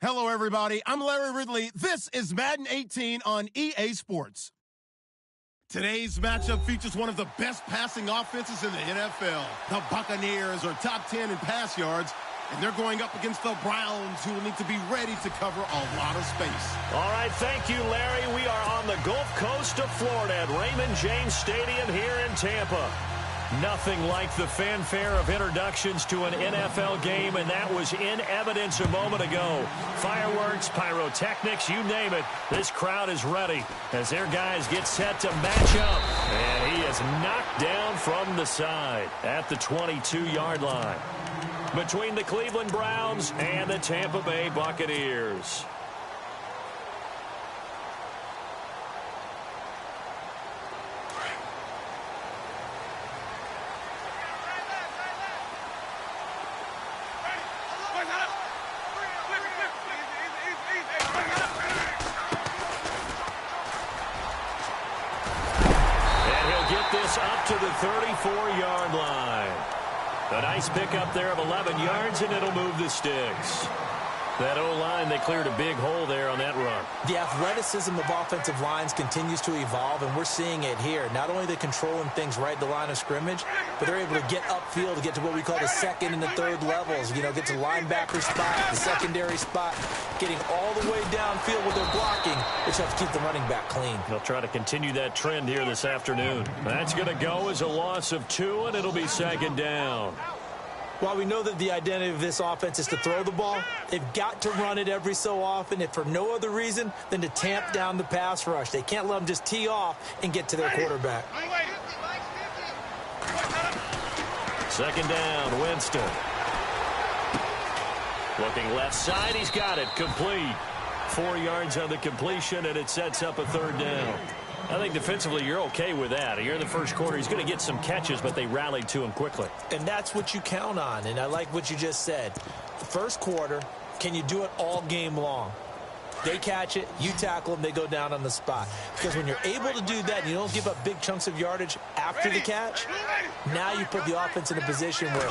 Hello, everybody. I'm Larry Ridley. This is Madden 18 on EA Sports. Today's matchup features one of the best passing offenses in the NFL. The Buccaneers are top 10 in pass yards, and they're going up against the Browns, who will need to be ready to cover a lot of space. All right, thank you, Larry. We are on the Gulf Coast of Florida at Raymond James Stadium here in Tampa. Nothing like the fanfare of introductions to an NFL game, and that was in evidence a moment ago. Fireworks, pyrotechnics, you name it. This crowd is ready as their guys get set to match up. And he is knocked down from the side at the 22-yard line. Between the Cleveland Browns and the Tampa Bay Buccaneers. Up to the 34-yard line. A nice pickup there of 11 yards, and it'll move the sticks. That O-line, they cleared a big hole there on that run. The athleticism of offensive lines continues to evolve, and we're seeing it here. Not only are they controlling things right at the line of scrimmage, but they're able to get upfield to get to what we call the second and the third levels. You know, get to linebacker spot, the secondary spot, getting all the way downfield with their blocking, which helps keep the running back clean. They'll try to continue that trend here this afternoon. That's going to go as a loss of 2, and it'll be second down. While we know that the identity of this offense is to throw the ball, they've got to run it every so often, if for no other reason than to tamp down the pass rush. They can't let them just tee off and get to their quarterback. Second down, Winston. Looking left side, he's got it, complete. 4 yards on the completion, and it sets up a third down. I think defensively you're okay with that. Here in the first quarter, he's going to get some catches, but they rallied to him quickly. And that's what you count on, and I like what you just said. The first quarter, can you do it all game long? They catch it, you tackle them, they go down on the spot. Because when you're able to do that and you don't give up big chunks of yardage after the catch, now you put the offense in a position where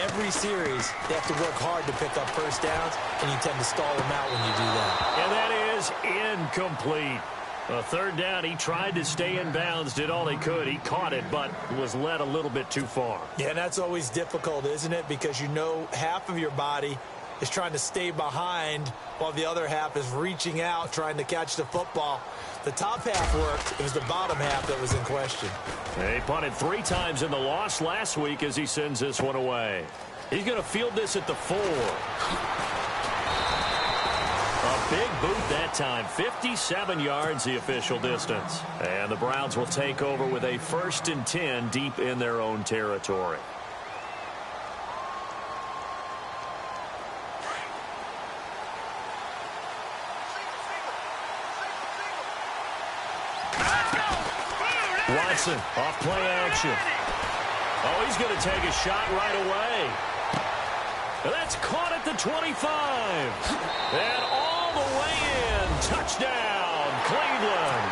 every series they have to work hard to pick up first downs, and you tend to stall them out when you do that. And that is incomplete. A third down, he tried to stay in bounds, did all he could. He caught it, but was led a little bit too far. Yeah, and that's always difficult, isn't it? Because you know half of your body is trying to stay behind while the other half is reaching out, trying to catch the football. The top half worked. It was the bottom half that was in question. He punted 3 times in the loss last week as he sends this one away. He's going to field this at the 4. A big boot that time. 57 yards the official distance. And the Browns will take over with a 1st and 10 deep in their own territory. Watson off play action. Oh, he's going to take a shot right away. And that's caught at the 25. And all the way in. Touchdown, Cleveland.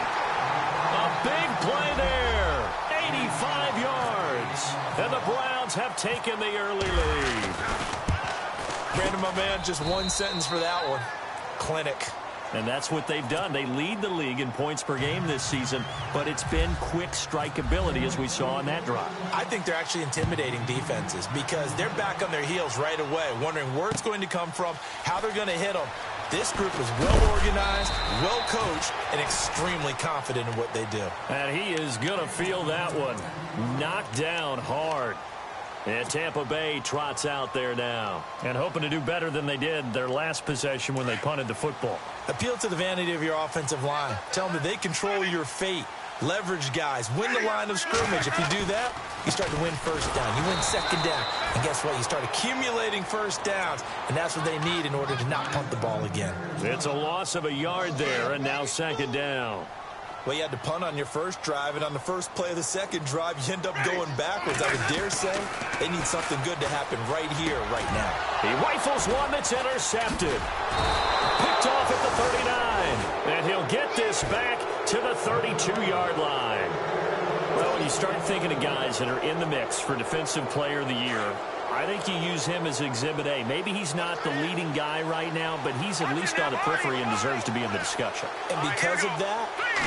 A big play there. 85 yards. And the Browns have taken the early lead. Brandon, my man, just one sentence for that one. Clinic. And that's what they've done. They lead the league in points per game this season, but it's been quick strike ability as we saw in that drive. I think they're actually intimidating defenses because they're back on their heels right away, wondering where it's going to come from, how they're going to hit them. This group is well organized, well coached, and extremely confident in what they do. And he is going to feel that one. Knocked down hard. And Tampa Bay trots out there now and hoping to do better than they did their last possession when they punted the football. Appeal to the vanity of your offensive line. Tell them that they control your fate. Leverage guys. Win the line of scrimmage. If you do that, you start to win first down. You win second down. And guess what? You start accumulating first downs. And that's what they need in order to not punt the ball again. It's a loss of a yard there, and now second down. Well, you had to punt on your first drive, and on the first play of the second drive, you end up going backwards. I would dare say they need something good to happen right here, right now. He rifles one that's intercepted. Picked off at the 39. And he'll get this back to the 32-yard line. Well, when you start thinking of guys that are in the mix for Defensive Player of the Year, I think you use him as Exhibit A. Maybe he's not the leading guy right now, but he's at least on the periphery and deserves to be in the discussion. And because of that,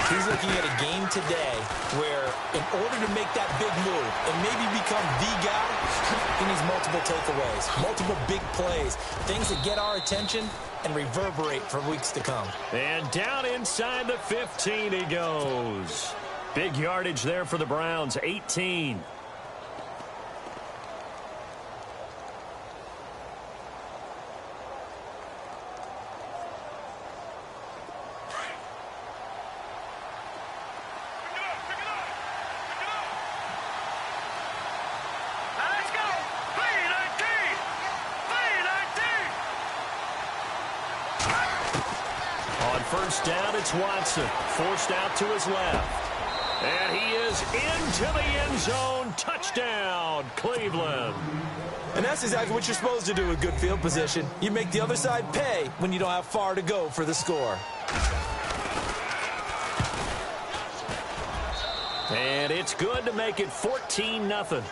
he's looking at a game today where in order to make that big move and maybe become the guy, he needs multiple takeaways, multiple big plays, things that get our attention and reverberate for weeks to come. And down inside the 15 he goes. Big yardage there for the Browns, 18. First down, it's Watson. Forced out to his left. And he is into the end zone. Touchdown, Cleveland. And that's exactly what you're supposed to do with good field position. You make the other side pay when you don't have far to go for the score. And it's good to make it 14-0.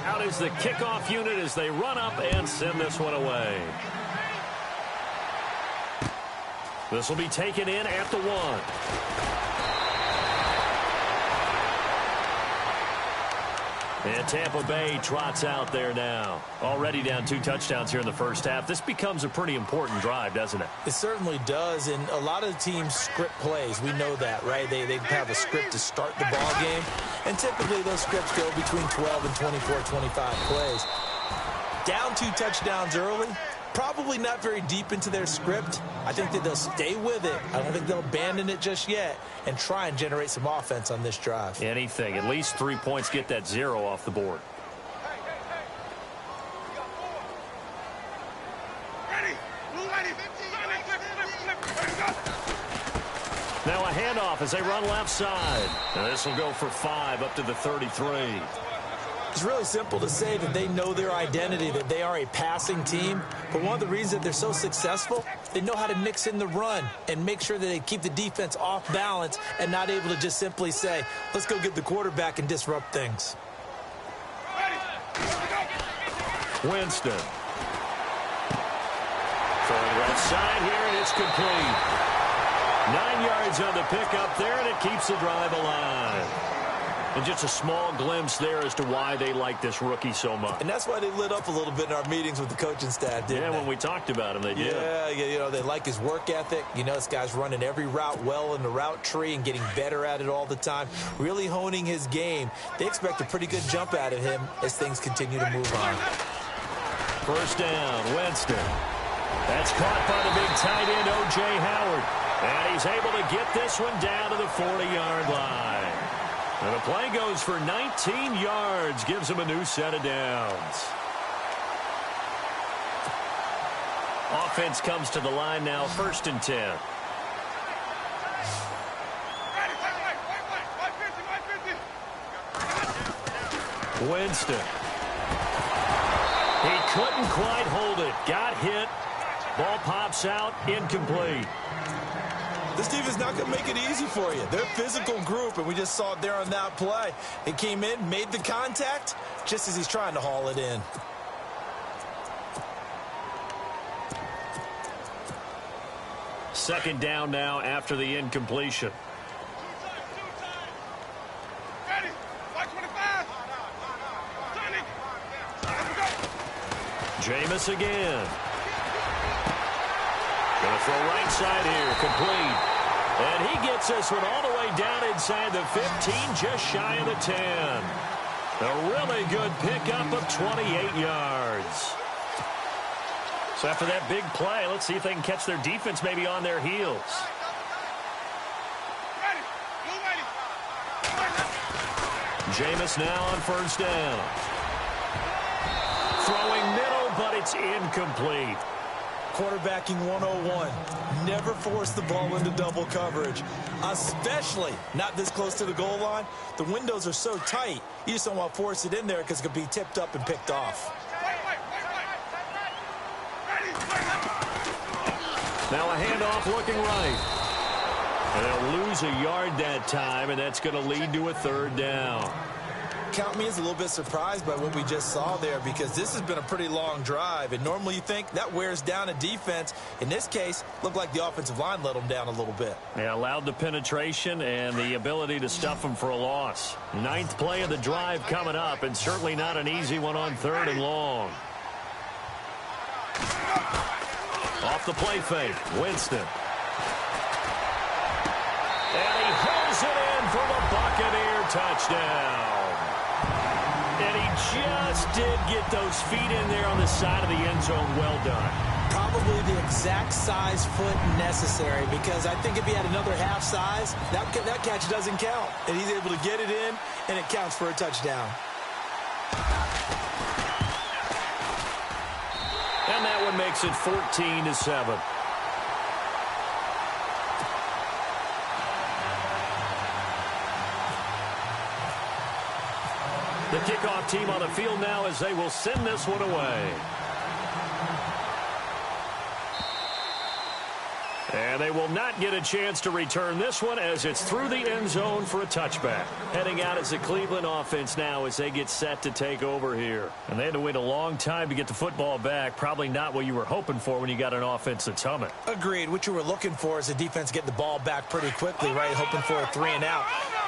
Out is the kickoff unit as they run up and send this one away. This will be taken in at the 1. And Tampa Bay trots out there now. Already down 2 touchdowns here in the first half. This becomes a pretty important drive, doesn't it? It certainly does, and a lot of the teams script plays. We know that, right? They have a script to start the ball game, and typically those scripts go between 12 and 24, 25 plays. Down 2 touchdowns early, probably not very deep into their script. I think that they'll stay with it. I don't think they'll abandon it just yet and try and generate some offense on this drive. Anything. At least 3 points, get that 0 off the board. Now a handoff as they run left side. And this will go for 5 up to the 33. It's really simple to say that they know their identity, that they are a passing team. But one of the reasons that they're so successful, they know how to mix in the run and make sure that they keep the defense off balance and not able to just simply say, let's go get the quarterback and disrupt things. Winston. Throwing left side here, and it's complete. 9 yards on the pickup there, and it keeps the drive alive. And just a small glimpse there as to why they like this rookie so much. And that's why they lit up a little bit in our meetings with the coaching staff, didn't they? Yeah, when we talked about him, they did. Yeah, you know, they like his work ethic. You know, this guy's running every route well in the route tree and getting better at it all the time, really honing his game. They expect a pretty good jump out of him as things continue to move on. First down, Winston. That's caught by the big tight end, O.J. Howard. And he's able to get this one down to the 40-yard line. And the play goes for 19 yards, gives him a new set of downs. Offense comes to the line now, 1st and 10. Winston. He couldn't quite hold it. Got hit. Ball pops out, incomplete. This team is not going to make it easy for you. They're a physical group, and we just saw it there on that play. He came in, made the contact, just as he's trying to haul it in. Second down now after the incompletion. Jameis again. Going to throw right side here, complete. And he gets this one all the way down inside the 15, just shy of the 10. A really good pickup of 28 yards. So after that big play, let's see if they can catch their defense maybe on their heels. Jameis now on first down. Throwing middle, but it's incomplete. Quarterbacking 101. Never force the ball into double coverage, especially not this close to the goal line. The windows are so tight, you just don't want to force it in there because it could be tipped up and picked off. Now a handoff looking right. They'll lose a yard that time, and that's going to lead to a third down. Count me as a little bit surprised by what we just saw there, because this has been a pretty long drive, and normally you think that wears down a defense. In this case, looked like the offensive line let them down a little bit. They allowed the penetration and the ability to stuff them for a loss. 9th play of the drive coming up, and certainly not an easy one on 3rd and long. Off the play fake, Winston. And he hauls it in for the Buccaneer touchdown. And he just did get those feet in there on the side of the end zone. Well done. Probably the exact size foot necessary, because I think if he had another half size, that catch doesn't count. And he's able to get it in, and it counts for a touchdown. And that one makes it 14-7. The kickoff team on the field now as they will send this one away. And they will not get a chance to return this one as it's through the end zone for a touchback. Heading out as the Cleveland offense now as they get set to take over here. And they had to wait a long time to get the football back. Probably not what you were hoping for when you got an offense that's humming. Agreed. What you were looking for is the defense getting the ball back pretty quickly, right? Hoping for a 3 and out.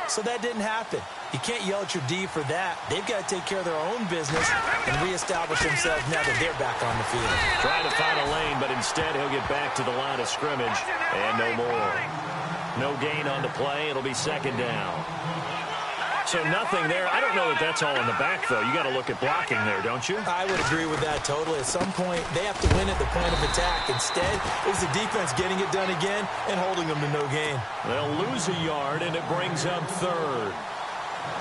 So that didn't happen. You can't yell at your D for that. They've got to take care of their own business and reestablish themselves now that they're back on the field. Trying to find a lane, but instead he'll get back to the line of scrimmage. And no more. No gain on the play. It'll be 2nd down. So nothing there. I don't know that that's all in the back, though. You got to look at blocking there, don't you? I would agree with that totally. At some point, they have to win at the point of attack. Instead, it was the defense getting it done again and holding them to no gain. They'll lose a yard, and it brings up 3rd.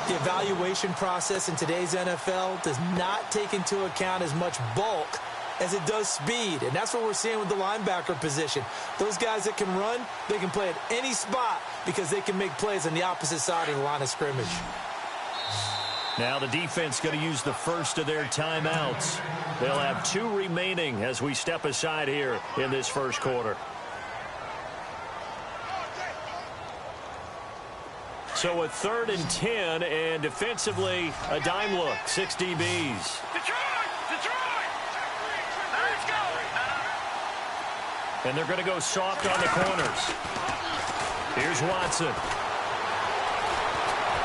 The evaluation process in today's NFL does not take into account as much bulk as it does speed, and that's what we're seeing with the linebacker position. Those guys that can run, they can play at any spot because they can make plays on the opposite side of the line of scrimmage. Now the defense going to use the first of their timeouts. They'll have 2 remaining as we step aside here in this first quarter. So a 3rd and 10, and defensively, a dime look, 6 DBs. And they're going to go soft on the corners. Here's Watson.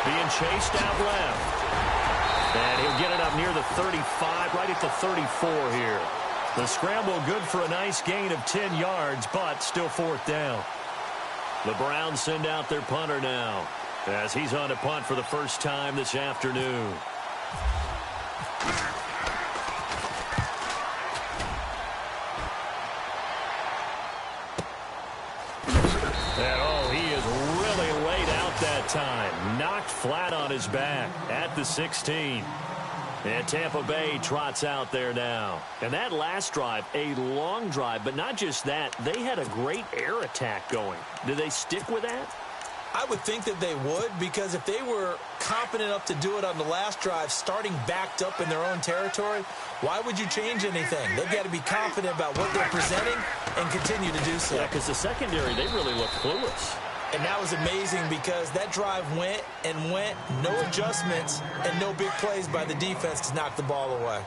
Being chased out left. And he'll get it up near the 35, right at the 34 here. The scramble good for a nice gain of 10 yards, but still 4th down. The Browns send out their punter now, as he's on to punt for the first time this afternoon. And oh, he is really laid out that time. Knocked flat on his back at the 16. And Tampa Bay trots out there now. And that last drive, a long drive, but not just that. They had a great air attack going. Do they stick with that? I would think that they would, because if they were competent enough to do it on the last drive, starting backed up in their own territory, why would you change anything? They've got to be confident about what they're presenting and continue to do so. Yeah, because the secondary, they really look clueless. And that was amazing because that drive went and went, no adjustments, and no big plays by the defense to knock the ball away.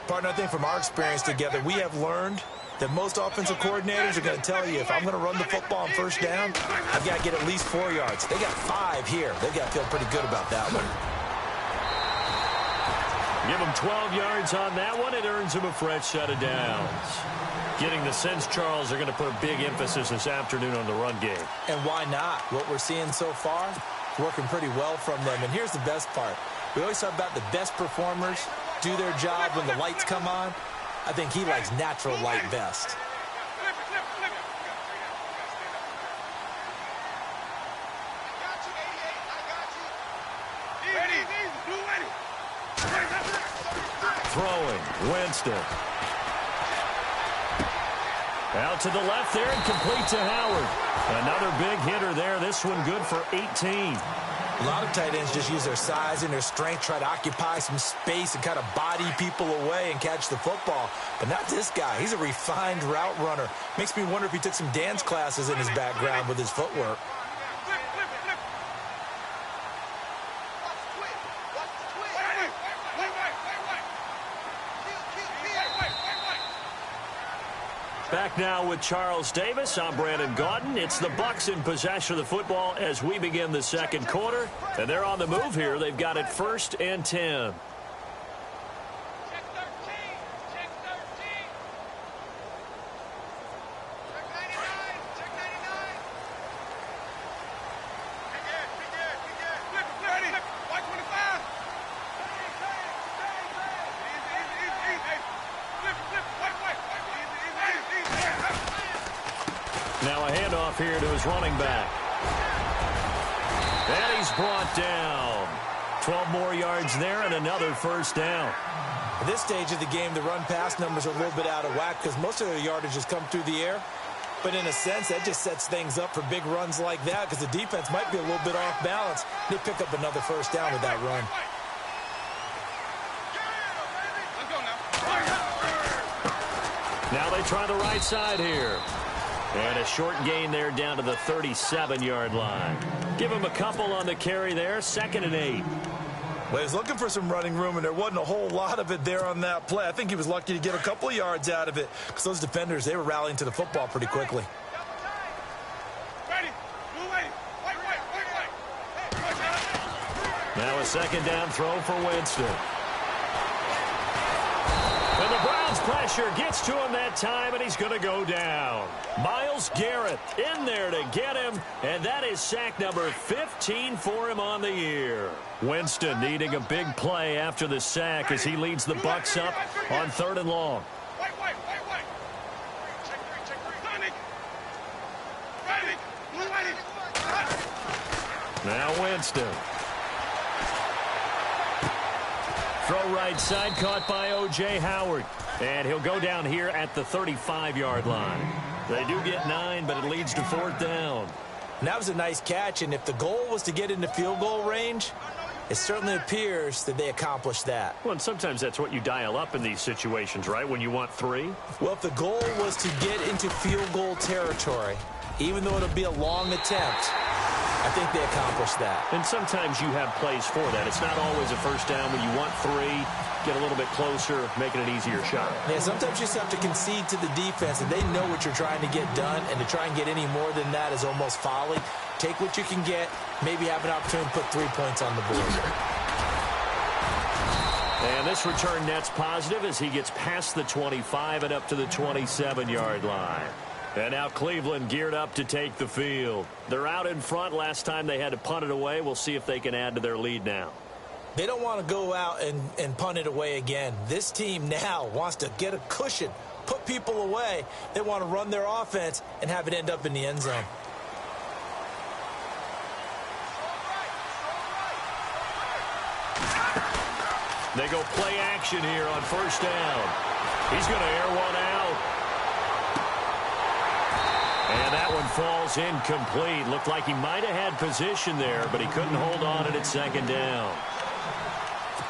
Partner, I think from our experience together, we have learned that most offensive coordinators are going to tell you, if I'm going to run the football on 1st down, I've got to get at least 4 yards. They got 5 here. They've got to feel pretty good about that one. Give them 12 yards on that one. It earns them a fresh set of downs. Getting the sense, Charles, they're going to put a big emphasis this afternoon on the run game. And why not? What we're seeing so far, working pretty well from them. And here's the best part. We always talk about the best performers do their job when the lights come on. I think he likes natural light best. Throwing, Winston. Out to the left there and complete to Howard. Another big hitter there. This one good for 18. A lot of tight ends just use their size and their strength, try to occupy some space and kind of body people away and catch the football. But not this guy. He's a refined route runner. Makes me wonder if he took some dance classes in his background with his footwork. back now with Charles Davis. I'm Brandon Gaudin. It's the Bucs in possession of the football as we begin the second quarter. And they're on the move here. They've got it 1st and 10. Now a handoff here to his running back. And he's brought down. 12 more yards there and another first down. At this stage of the game, the run-pass numbers are a little bit out of whack because most of their yardage has come through the air. But in a sense, that just sets things up for big runs like that because the defense might be a little bit off balance. They pick up another first down with that run. Now they try the right side here. And a short gain there down to the 37-yard line. Give him a couple on the carry there. 2nd and 8. Well, he was looking for some running room, and there wasn't a whole lot of it there on that play. I think he was lucky to get a couple of yards out of it because those defenders, they were rallying to the football pretty quickly. Now a 2nd down throw for Winston. And the Browns pressure gets to him that time, and he's going to go down. Myles Garrett in there to get him, and that is sack number 15 for him on the year. Winston needing a big play after the sack as he leads the Bucs up on 3rd and long. Now Winston. Throw right side, caught by O.J. Howard. And he'll go down here at the 35-yard line. They do get 9, but it leads to 4th down. And that was a nice catch, and if the goal was to get into field goal range, it certainly appears that they accomplished that. Well, and sometimes that's what you dial up in these situations, right, when you want 3? Well, if the goal was to get into field goal territory, even though it'll be a long attempt, I think they accomplished that. And sometimes you have plays for that. It's not always a first down when you want 3, get a little bit closer, making an easier shot. Yeah, sometimes you just have to concede to the defense, and they know what you're trying to get done, and to try and get any more than that is almost folly. Take what you can get, maybe have an opportunity to put 3 points on the board. And this return net's positive as he gets past the 25 and up to the 27-yard line. And now Cleveland geared up to take the field. They're out in front. Last time they had to punt it away. We'll see if they can add to their lead now. They don't want to go out and punt it away again. This team now wants to get a cushion, put people away. They want to run their offense and have it end up in the end zone. They go play action here on 1st down. He's going to air one out. And that one falls incomplete. Looked like he might have had position there, but he couldn't hold on at 2nd down.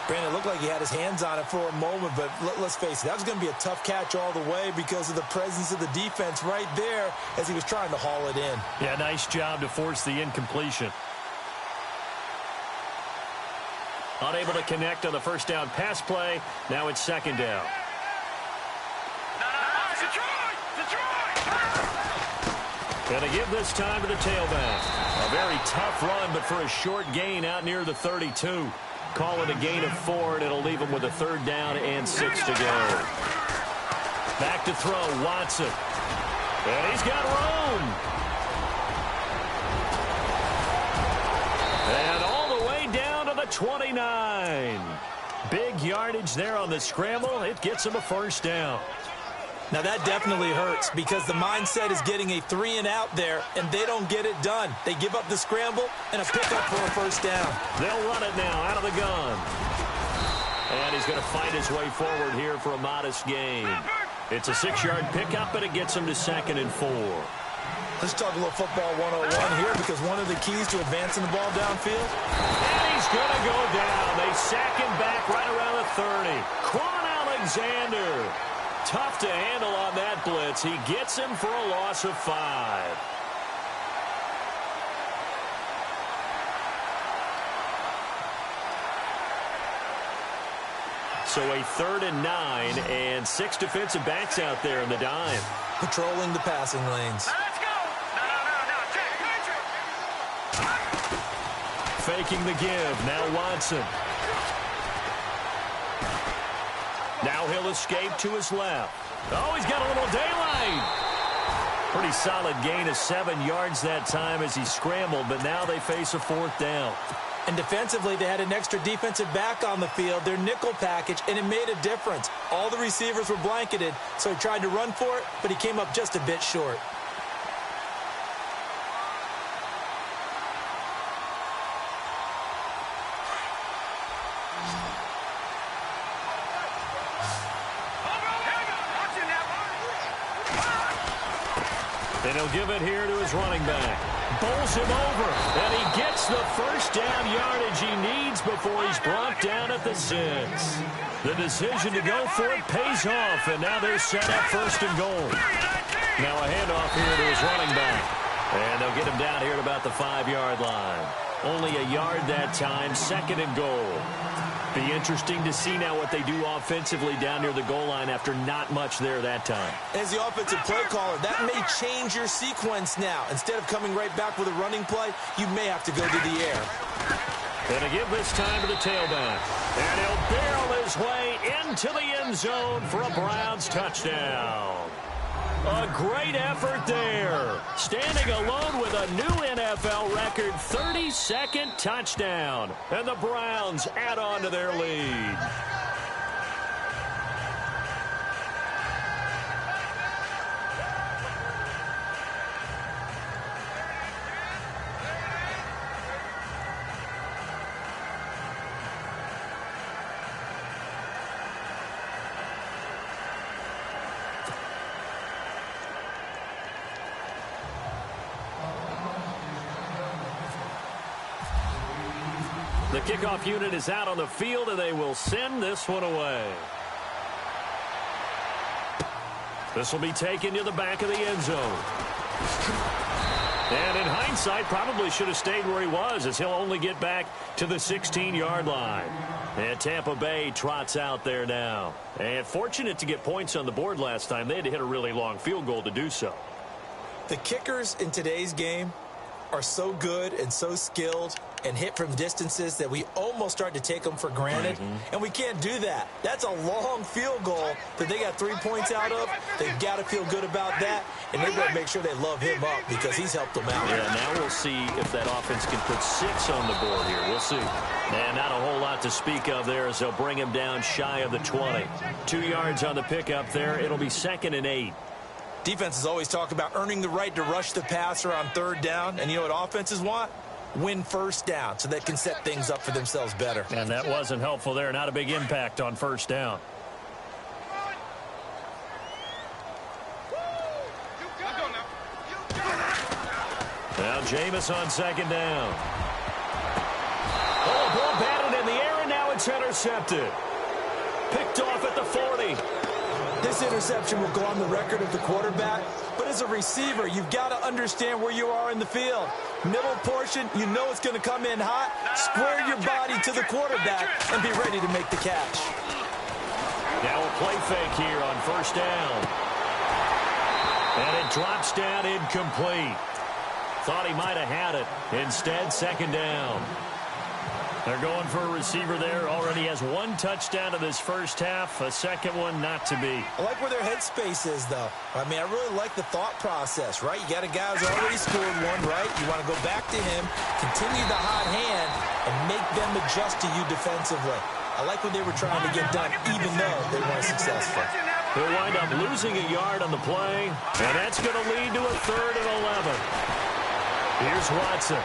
Brandon, it looked like he had his hands on it for a moment, but let's face it, that was going to be a tough catch all the way because of the presence of the defense right there as he was trying to haul it in. Yeah, nice job to force the incompletion. Unable to connect on the 1st down pass play. Now it's 2nd down. And they give this time to the tailback. A very tough run, but for a short gain out near the 32. Call it a gain of 4, and it'll leave him with a 3rd down and 6 to go. Back to throw, Watson. And he's got room. And all the way down to the 29. Big yardage there on the scramble. It gets him a 1st down. Now that definitely hurts because the mindset is getting a 3-and-out there, and they don't get it done. They give up the scramble and a pickup for a 1st down. They'll run it now out of the gun. And he's going to fight his way forward here for a modest gain. It's a 6-yard pickup, but it gets him to 2nd and 4. Let's talk a little football 101 here because one of the keys to advancing the ball downfield. And he's going to go down. They sack him back right around the 30. Quan Alexander. Tough to handle on that blitz. He gets him for a loss of 5. So a 3rd and 9 and 6 defensive backs out there in the dime. patrolling the passing lanes. Let's go. No, Jack. Faking the give. Now Watson. Now he'll escape to his left. Oh, he's got a little daylight. Pretty solid gain of 7 yards that time as he scrambled, but now they face a 4th down. And defensively, they had an extra defensive back on the field, their nickel package, and it made a difference. All the receivers were blanketed, so he tried to run for it, but he came up just a bit short. And he'll give it here to his running back. Bowls him over, and he gets the first down yardage he needs before he's brought down at the 6. The decision to go for it pays off, and now they're set up 1st and goal. Now a handoff here to his running back. And they'll get him down here at about the 5-yard line. Only a yard that time, 2nd and goal. Be interesting to see now what they do offensively down near the goal line after not much there that time. As the offensive play caller, that may change your sequence now. Instead of coming right back with a running play, you may have to go to the air. And to give this time to the tailback. And he'll barrel his way into the end zone for a Browns touchdown. A great effort there. Standing alone with a new NFL record 32nd touchdown. And the Browns add on to their lead. The kickoff unit is out on the field, and they will send this one away. This will be taken to the back of the end zone. And in hindsight, probably should have stayed where he was, as he'll only get back to the 16-yard line. And Tampa Bay trots out there now. And fortunate to get points on the board last time. They had to hit a really long field goal to do so. The kickers in today's game are so good and so skilled and hit from distances that we almost start to take them for granted. And we can't do that. That's a long field goal that they got 3 points out of. They've got to feel good about that, and they've got to make sure they love him up because he's helped them out. Yeah, now we'll see if that offense can put 6 on the board here. We'll see. And not a whole lot to speak of there as they'll bring him down shy of the 20. 2 yards on the pickup there. It'll be 2nd and 8. Defenses always talk about earning the right to rush the passer on 3rd down, and you know what offenses want? Win 1st down so they can set things up for themselves better. And that wasn't helpful there. Not a big impact on 1st down. Now Jameis on 2nd down. Oh, ball batted in the air, and now it's intercepted. Picked off at the 40. This interception will go on the record of the quarterback, but as a receiver, you've got to understand where you are in the field. Middle portion, you know it's going to come in hot. Square your body to the quarterback and be ready to make the catch. Now a play fake here on 1st down. And it drops down incomplete. Thought he might have had it. Instead, 2nd down. They're going for a receiver there. Already has 1 touchdown in this first half. A second one not to be. I like where their headspace is, though. I mean, I really like the thought process, right? You got a guy who's already scored one, right? You want to go back to him, continue the hot hand, and make them adjust to you defensively. I like what they were trying to get done, even though they weren't successful. They'll wind up losing a yard on the play, and that's going to lead to a 3rd and 11. Here's Watson.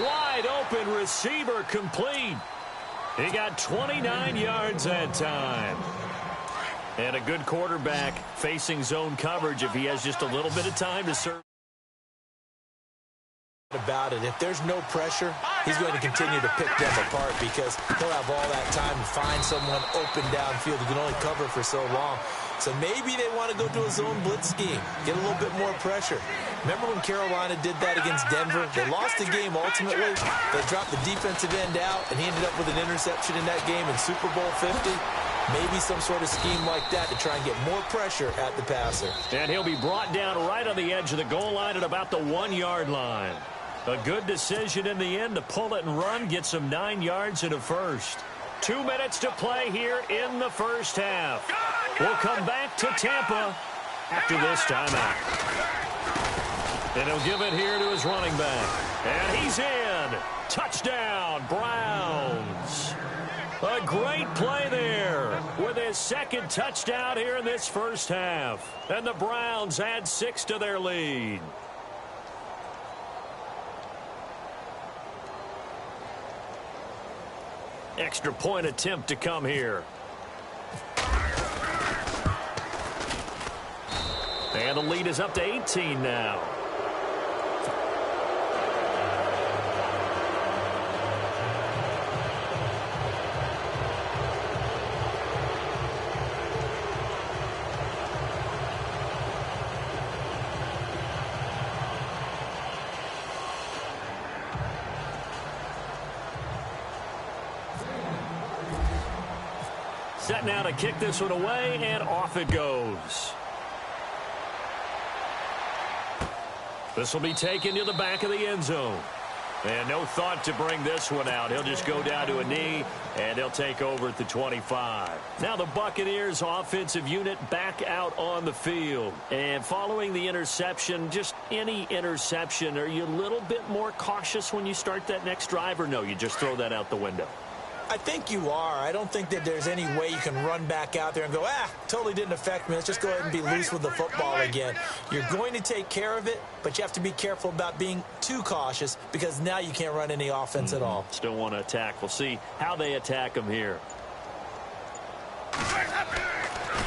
Wide open receiver complete. He got 29 yards that time. And a good quarterback facing zone coverage if he has just a little bit of time to serve. About it. If there's no pressure, he's going to continue to pick them apart because he'll have all that time to find someone open downfield who can only cover for so long. So maybe they want to go to a zone blitz scheme, get a little bit more pressure. Remember when Carolina did that against Denver? They lost the game ultimately. They dropped the defensive end out, and he ended up with an interception in that game in Super Bowl 50. Maybe some sort of scheme like that to try and get more pressure at the passer. And he'll be brought down right on the edge of the goal line at about the 1-yard line. A good decision in the end to pull it and run, get some 9 yards in a first. 2 minutes to play here in the first half. We'll come back to Tampa after this timeout. And he'll give it here to his running back. And he's in. Touchdown, Browns. A great play there with his second touchdown here in this first half. And the Browns add 6 to their lead. Extra point attempt to come here. And the lead is up to 18 now. Set now to kick this one away, and off it goes. This will be taken to the back of the end zone. And no thought to bring this one out. He'll just go down to a knee, and they'll take over at the 25. Now the Buccaneers offensive unit back out on the field. And following the interception, just any interception, are you a little bit more cautious when you start that next drive, or no, you just throw that out the window? I think you are. I don't think that there's any way you can run back out there and go, totally didn't affect me. Let's just go ahead and be loose with the football again. You're going to take care of it, but you have to be careful about being too cautious because now you can't run any offense at all. Still want to attack. We'll see how they attack him here.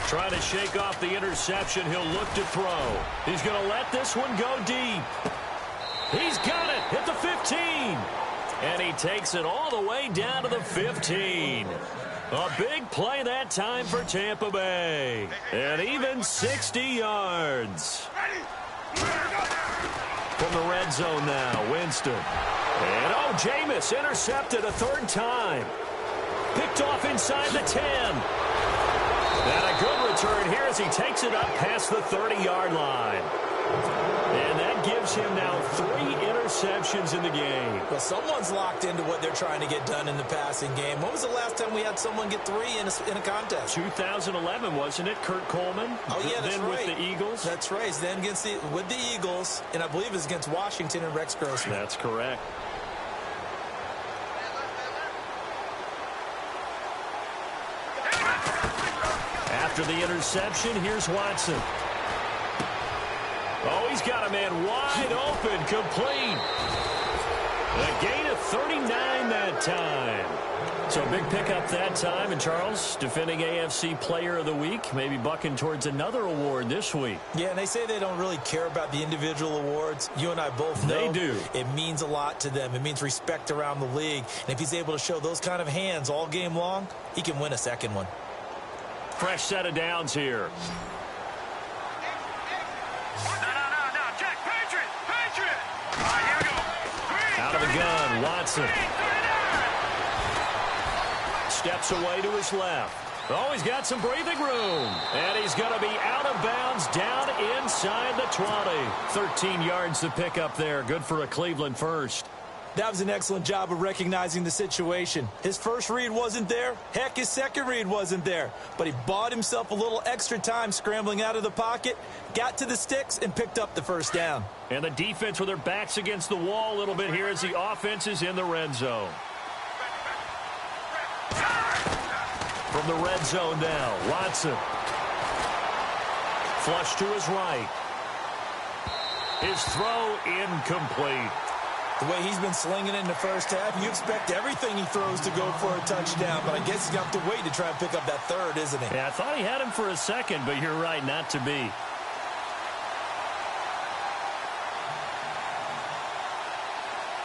Trying to shake off the interception. He'll look to throw. He's going to let this one go deep. He's got it at the 15. And he takes it all the way down to the 15. A big play that time for Tampa Bay. And even 60 yards. From the red zone now, Winston. And Jameis intercepted a third time. Picked off inside the 10. And a good return here as he takes it up past the 30-yard line. And that gives him now 3 interceptions in the game. Well, someone's locked into what they're trying to get done in the passing game. When was the last time we had someone get 3 in a contest? 2011, wasn't it? Kurt Coleman? Oh, yeah, that's then right. With the Eagles? That's right. Then with the Eagles, and I believe it's against Washington and Rex Grossman. That's correct. After the interception, here's Watson. Oh, he's got a man wide open, complete. A gain of 39 that time. So a big pickup that time. And Charles, defending AFC Player of the Week, maybe bucking towards another award this week. Yeah, and they say they don't really care about the individual awards. You and I both know. They do. It means a lot to them. It means respect around the league. And if he's able to show those kind of hands all game long, he can win a second one. Fresh set of downs here. Out of the gun, Watson. Steps away to his left. Oh, he's got some breathing room. And he's going to be out of bounds down inside the 20. 13 yards to pick up there. Good for a Cleveland first. That was an excellent job of recognizing the situation. His first read wasn't there. Heck, his second read wasn't there. But he bought himself a little extra time scrambling out of the pocket, got to the sticks, and picked up the first down. And the defense with their backs against the wall a little bit here as the offense is in the red zone. From the red zone now, Watson. Flush to his right. His throw incomplete. The way he's been slinging it in the first half, you expect everything he throws to go for a touchdown. But I guess he's got to wait to try and pick up that third, isn't he? Yeah, I thought he had him for a second, but you're right, not to be.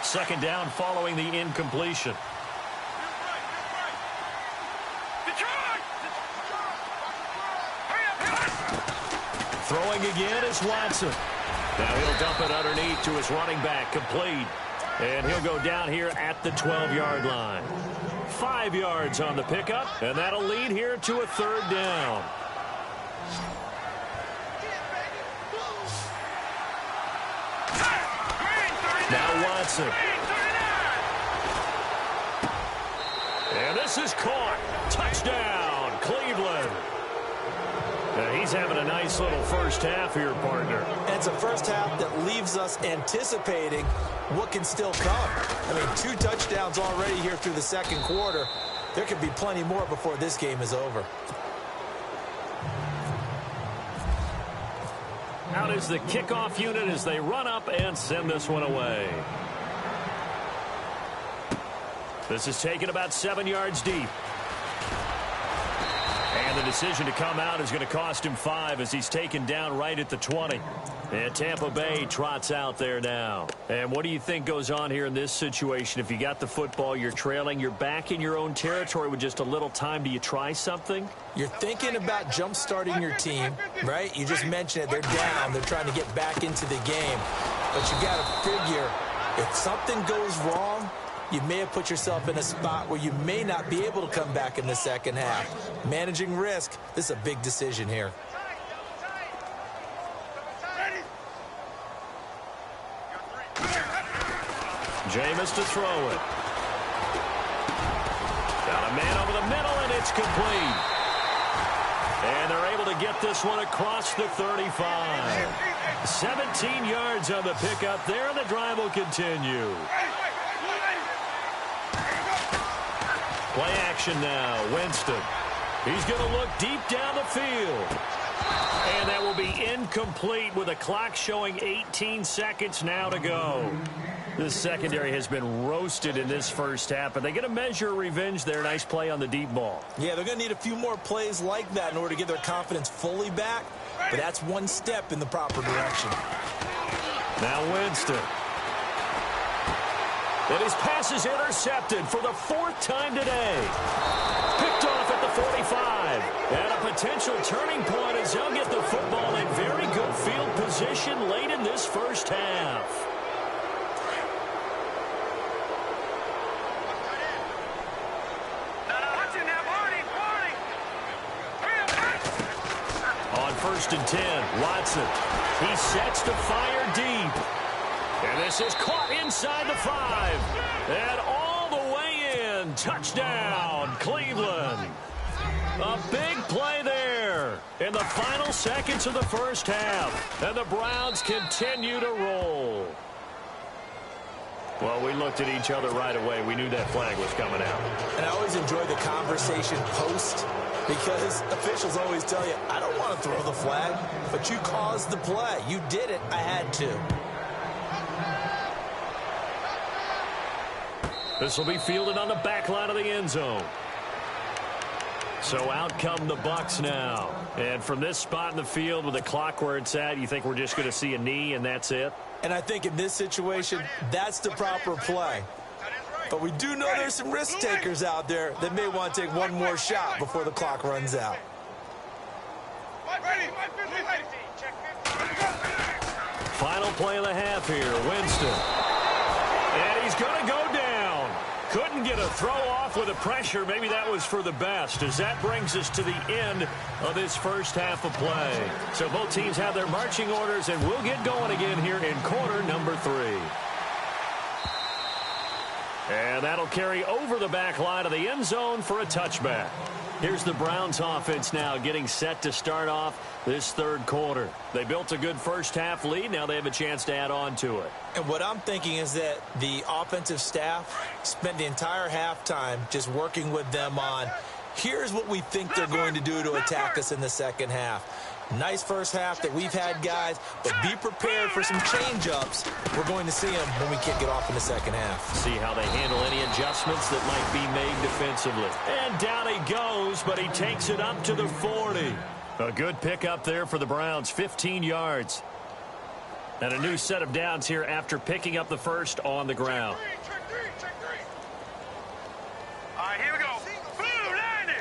Second down following the incompletion. Throwing again is Watson. Now he'll dump it underneath to his running back, complete. And he'll go down here at the 12-yard line. 5 yards on the pickup, and that'll lead here to a third down. Now Watson. And this is caught. Touchdown, Cleveland. Now he's having a nice little first half here, partner. And it's a first half that leaves us anticipating what can still come. I mean, 2 touchdowns already here through the second quarter. There could be plenty more before this game is over. Out is the kickoff unit as they run up and send this one away. This is taken about 7 yards deep. And the decision to come out is going to cost him 5 as he's taken down right at the 20. And Tampa Bay trots out there now. And what do you think goes on here in this situation? If you got the football, you're trailing, you're back in your own territory with just a little time. Do you try something? You're thinking about jump-starting your team, right? You just mentioned it. They're down. They're trying to get back into the game. But you got to figure if something goes wrong, you may have put yourself in a spot where you may not be able to come back in the second half. Managing risk, this is a big decision here. Jameis to throw it. Got a man over the middle, and it's complete. And they're able to get this one across the 35. 17 yards on the pickup there, and the drive will continue. Play action now. Winston. He's going to look deep down the field. And that will be incomplete with the clock showing 18 seconds now to go. This secondary has been roasted in this first half, but they get a measure of revenge there. Nice play on the deep ball. Yeah, they're going to need a few more plays like that in order to get their confidence fully back, but that's one step in the proper direction. Now Winston. And his pass is intercepted for the 4th time today. Picked off at the 45. And a potential turning point as they'll get the football in very good field position late in this first half. On 1st and 10, Watson. He sets to fire deep. And this is caught inside the 5. And all the way in. Touchdown, Cleveland. A big play there in the final seconds of the first half. And the Browns continue to roll. Well, we looked at each other right away. We knew that flag was coming out. And I always enjoy the conversation post because officials always tell you, I don't want to throw the flag, but you caused the play. You did it. I had to. This will be fielded on the back line of the end zone. So out come the Bucs now. And from this spot in the field with the clock where it's at, you think we're just going to see a knee and that's it? And I think in this situation, that's the proper play. But we do know there's some risk takers out there that may want to take one more shot before the clock runs out. Final play of the half here, Winston. And he's going to go down. Couldn't get a throw off with the pressure. Maybe that was for the best, as that brings us to the end of this first half of play. So both teams have their marching orders, and we'll get going again here in quarter number 3. And that'll carry over the back line of the end zone for a touchback. Here's the Browns offense now getting set to start off this third quarter. They built a good first half lead. Now they have a chance to add on to it. And what I'm thinking is that the offensive staff spent the entire halftime just working with them on, here's what we think they're going to do to attack us in the second half. Nice first half that we've had, guys, but be prepared for some change-ups. We're going to see them when we kick it off in the second half. See how they handle any adjustments that might be made defensively. And down he goes, but he takes it up to the 40. A good pickup there for the Browns, 15 yards. And a new set of downs here after picking up the first on the ground. All right, here we go. Blue 90.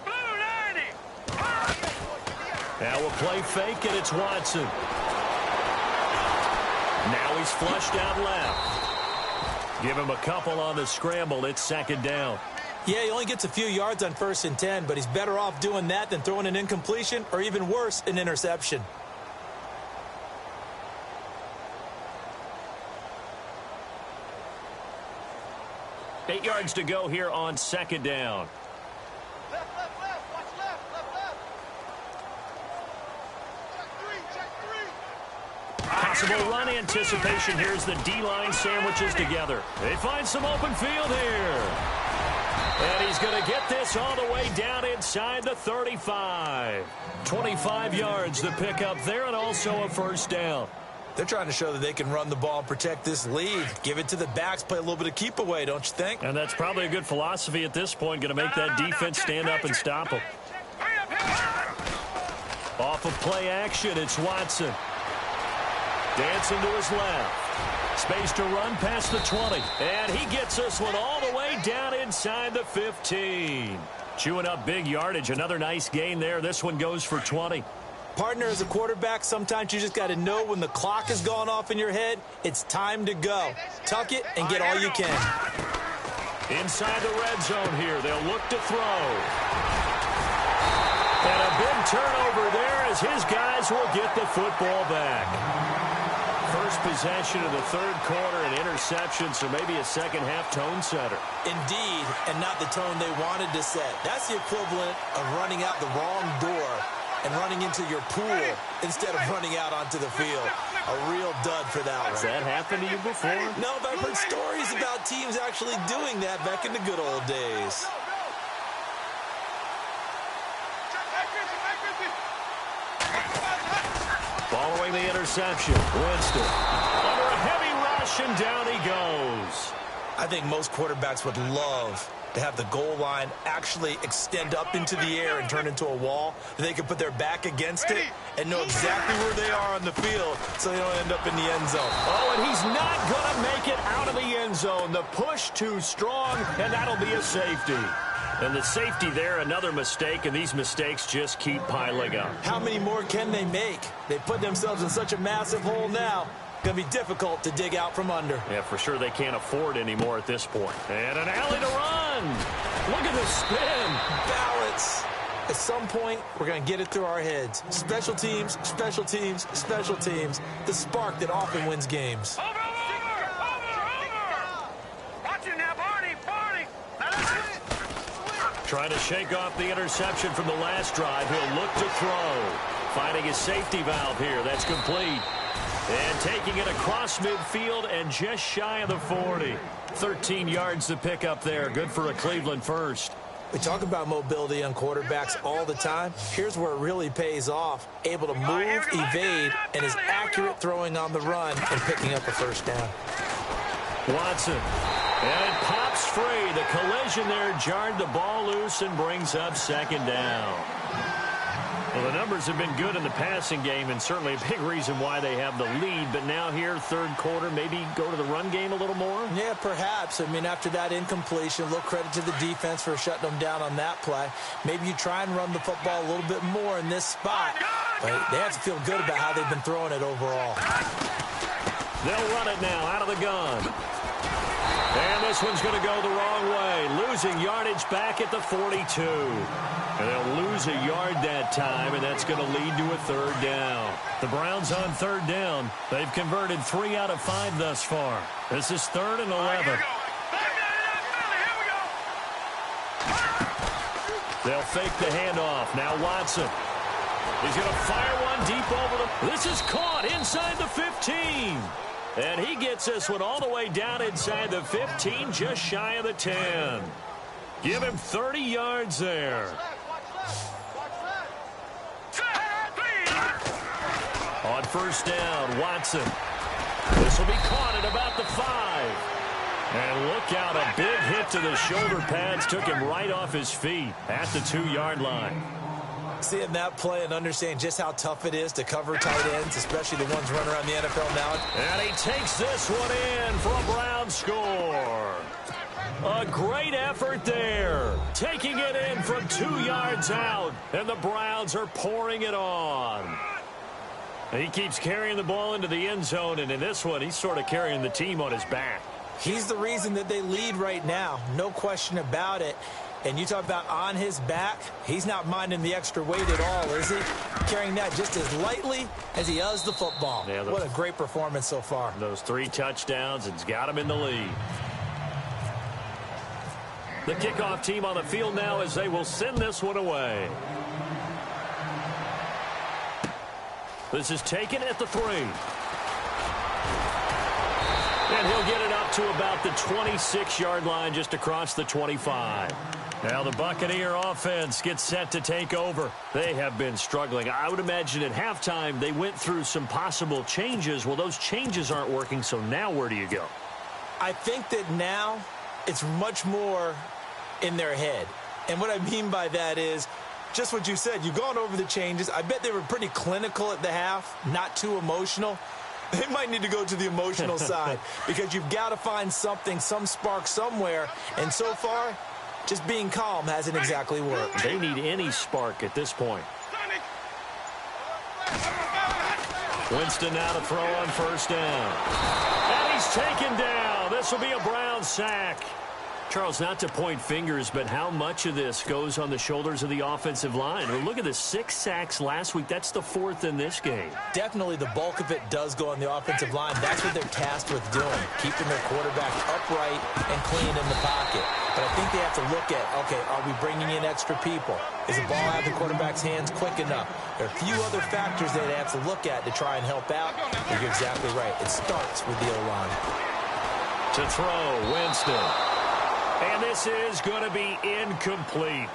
Blue 90. Now we'll play fake, and it's Watson. Now he's flushed out left. Give him a couple on the scramble. It's second down. Yeah, he only gets a few yards on 1st and 10, but he's better off doing that than throwing an incompletion or even worse, an interception. Eight yards to go here on second down. Left. Watch left. Check three. Possible run anticipation. Here's the D-line sandwiches together. They find some open field here. And he's going to get this all the way down inside the 35. 25 yards the pickup there, and also a first down. They're trying to show that they can run the ball and protect this lead. Give it to the backs, play a little bit of keep away, don't you think? And that's probably a good philosophy at this point. Going to make that defense stand up and stop them. Off of play action, it's Watson. Dancing to his left. Space to run past the 20. And he gets this one all the way down inside the 15. Chewing up big yardage. Another nice gain there. This one goes for 20. Partner, as a quarterback, sometimes you just got to know when the clock has gone off in your head, it's time to go. Tuck it and get all you can. Inside the red zone here. They'll look to throw. And a big turnover there as his guys will get the football back. First possession of the third quarter, an interception, so maybe a second-half tone setter. Indeed, and not the tone they wanted to set. That's the equivalent of running out the wrong door and running into your pool instead of running out onto the field. A real dud for that one. Has that happened to you before? No, but I've heard stories about teams actually doing that back in the good old days. Following the interception, Winston under a heavy rush, and down he goes. I think most quarterbacks would love to have the goal line actually extend up into the air and turn into a wall. They can put their back against it and know exactly where they are on the field so they don't end up in the end zone. Oh, and he's not going to make it out of the end zone. The push too strong, and that'll be a safety. And the safety there, another mistake, and these mistakes just keep piling up. How many more can they make? They put themselves in such a massive hole now. Going to be difficult to dig out from under. Yeah, for sure they can't afford anymore at this point. And an alley to run. Look at the spin. Balance. At some point, we're going to get it through our heads. Special teams, special teams, special teams. The spark that often wins games. Over! Watch it now, Barney! Trying to shake off the interception from the last drive. He'll look to throw. Finding his safety valve here. That's complete. And taking it across midfield and just shy of the 40. 13 yards to pick up there. Good for a Cleveland first. We talk about mobility on quarterbacks all the time. Here's where it really pays off. Able to move, evade, and is accurate throwing on the run and picking up a first down. Watson. And it pops free. The collision there jarred the ball loose and brings up second down. Well, the numbers have been good in the passing game, and certainly a big reason why they have the lead. But now here, third quarter, maybe go to the run game a little more? Yeah, perhaps. I mean, after that incompletion, a little credit to the defense for shutting them down on that play. Maybe you try and run the football a little bit more in this spot. But they have to feel good about how they've been throwing it overall. They'll run it now out of the gun. And this one's going to go the wrong way. Losing yardage back at the 42. And they'll lose a yard that time, and that's going to lead to a third down. The Browns on third down. They've converted 3 out of 5 thus far. This is 3rd and 11. They'll fake the handoff. Now Watson. He's going to fire one deep over the... This is caught inside the 15. And he gets this one all the way down inside the 15, just shy of the 10. Give him 30 yards there. On first down, Watson. This will be caught at about the 5. And look out, a big hit to the shoulder pads took him right off his feet at the 2-yard line. Seeing that play and understanding just how tough it is to cover tight ends, especially the ones running around the NFL now. And he takes this one in for a Brown score. A great effort there. Taking it in from 2 yards out. And the Browns are pouring it on. He keeps carrying the ball into the end zone, and in this one, he's sort of carrying the team on his back. He's the reason that they lead right now. No question about it. And you talk about on his back, he's not minding the extra weight at all, is he? Carrying that just as lightly as he does the football. Yeah, what a great performance so far. Those 3 touchdowns, it's got him in the lead. The kickoff team on the field now as they will send this one away. This is taken at the 3. And he'll get it up to about the 26-yard line, just across the 25. Now the Buccaneer offense gets set to take over. They have been struggling. I would imagine at halftime they went through some possible changes. Well, those changes aren't working, so now where do you go? I think that now it's much more in their head. And what I mean by that is just what you said. You've gone over the changes. I bet they were pretty clinical at the half, not too emotional. They might need to go to the emotional side because you've got to find something, some spark somewhere. And so far, just being calm hasn't exactly worked. They need any spark at this point. Winston now to throw on first down. And he's taken down. This will be a Brown sack. Charles, not to point fingers, but how much of this goes on the shoulders of the offensive line? Well, look at the 6 sacks last week. That's the 4th in this game. Definitely the bulk of it does go on the offensive line. That's what they're tasked with doing, keeping their quarterback upright and clean in the pocket. But I think they have to look at, okay, are we bringing in extra people? Is the ball out of the quarterback's hands quick enough? There are a few other factors they have to look at to try and help out. But you're exactly right. It starts with the O-line. To throw, Winston. And this is going to be incomplete.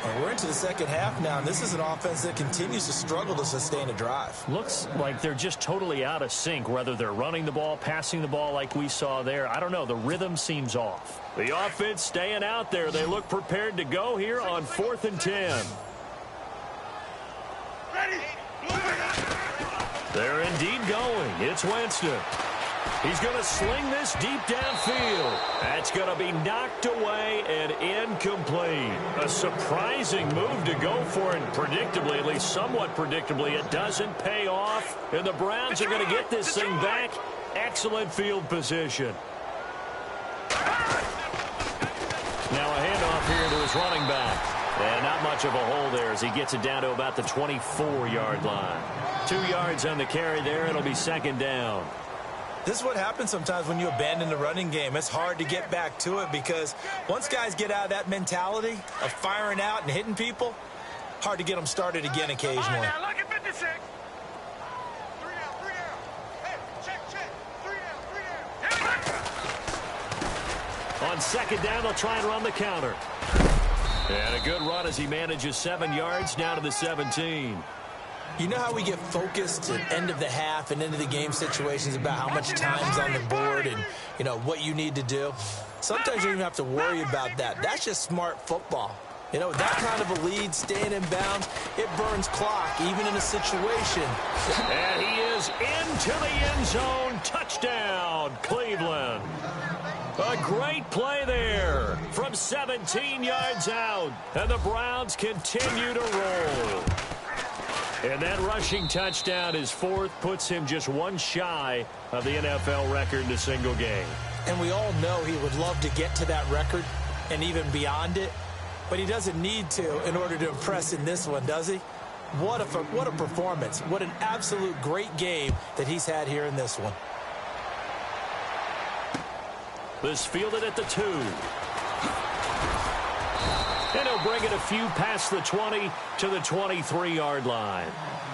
And we're into the second half now, and this is an offense that continues to struggle to sustain a drive. Looks like they're just totally out of sync, whether they're running the ball, passing the ball like we saw there. I don't know. The rhythm seems off. The offense staying out there. They look prepared to go here on 4th and 10. They're indeed going. It's Winston. He's going to sling this deep downfield. That's going to be knocked away and incomplete. A surprising move to go for, and predictably, at least somewhat predictably, it doesn't pay off. And the Browns are going to get this thing back. Excellent field position. Now a handoff here to his running back. And not much of a hole there as he gets it down to about the 24-yard line. 2 yards on the carry there. It'll be 2nd down. This is what happens sometimes when you abandon the running game. It's hard to get back to it because once guys get out of that mentality of firing out and hitting people, hard to get them started again occasionally. All right, now look at 56. 3 down, 3 down. Hey, check. 3 down. On 2nd down, they'll try and run the counter. And a good run as he manages 7 yards down to the 17. You know how we get focused at end of the half and into the game situations about how much time's on the board and, you know, what you need to do? Sometimes you don't even have to worry about that. That's just smart football. You know, that kind of a lead, staying in bounds, it burns clock, even in a situation. And he is into the end zone. Touchdown, Cleveland. A great play there from 17 yards out. And the Browns continue to roll. And that rushing touchdown, his 4th, puts him just 1 shy of the NFL record in a single game. And we all know he would love to get to that record and even beyond it. But he doesn't need to in order to impress in this one, does he? What a performance. What an absolute great game that he's had here in this one. This fielded at the 2. And he'll bring it a few past the 20 to the 23-yard line.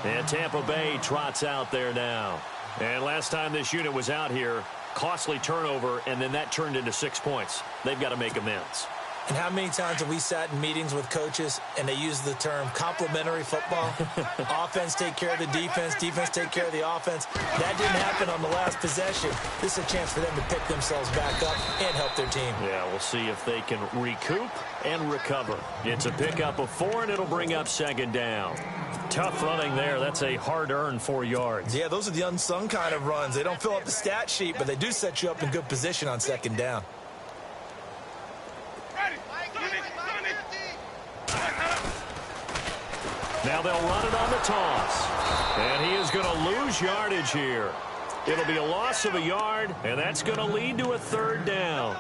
And Tampa Bay trots out there now. And last time this unit was out here, costly turnover, and then that turned into 6 points. They've got to make amends. And how many times have we sat in meetings with coaches and they use the term complementary football? Offense take care of the defense, defense take care of the offense. That didn't happen on the last possession. This is a chance for them to pick themselves back up and help their team. Yeah, we'll see if they can recoup and recover. It's a pickup of 4, and it'll bring up 2nd down. Tough running there. That's a hard-earned 4 yards. Yeah, those are the unsung kind of runs. They don't fill up the stat sheet, but they do set you up in good position on 2nd down. Now they'll run it on the toss. And he is going to lose yardage here. It'll be a loss of a yard, and that's going to lead to a third down.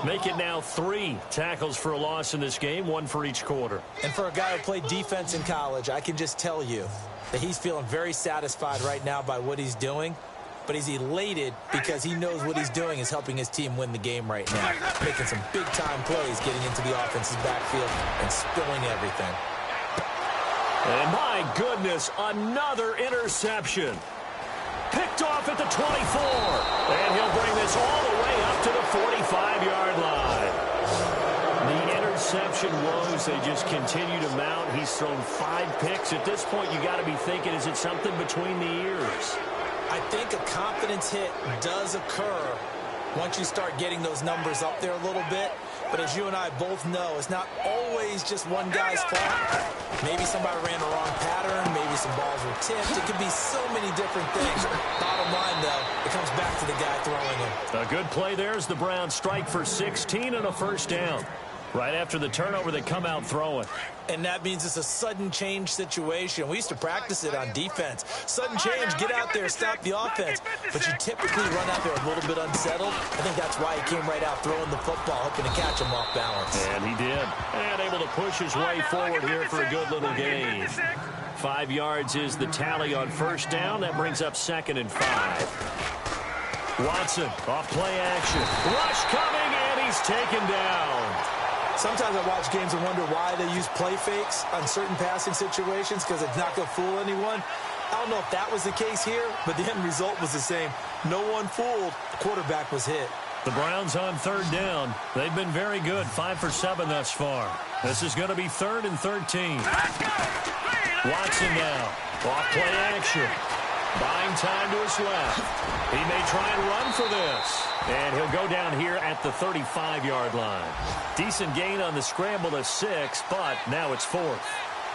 Make it now 3 tackles for a loss in this game, 1 for each quarter. And for a guy who played defense in college, I can just tell you that he's feeling very satisfied right now by what he's doing. But he's elated because he knows what he's doing is helping his team win the game right now. Making some big-time plays, getting into the offense's backfield and spilling everything. And my goodness, another interception. Picked off at the 24. And he'll bring this all the way up to the 45-yard line. The interception woes, they just continue to mount. He's thrown 5 picks. At this point, you got to be thinking, is it something between the ears? I think a confidence hit does occur once you start getting those numbers up there a little bit. But as you and I both know, it's not always just one guy's fault. Maybe somebody ran the wrong pattern. Maybe some balls were tipped. It could be so many different things. Bottom line, though, it comes back to the guy throwing them. A good play there as the Browns strike for 16 and a first down. Right after the turnover, they come out throwing. And that means it's a sudden change situation. We used to practice it on defense. Sudden change, get out there, stop the offense. But you typically run out there a little bit unsettled. I think that's why he came right out throwing the football, hoping to catch him off balance. And he did. And able to push his way forward here for a good little gain. 5 yards is the tally on first down. That brings up 2nd and 5. Watson off play action. Rush coming, and he's taken down. Sometimes I watch games and wonder why they use play fakes on certain passing situations because it's not going to fool anyone. I don't know if that was the case here, but the end result was the same. No one fooled. The quarterback was hit. The Browns on 3rd down. They've been very good, 5 for 7 thus far. This is going to be 3rd and 13. Watson now. Off play action. Buying time to his left. He may try and run for this. And he'll go down here at the 35-yard line. Decent gain on the scramble to 6, but now it's 4th.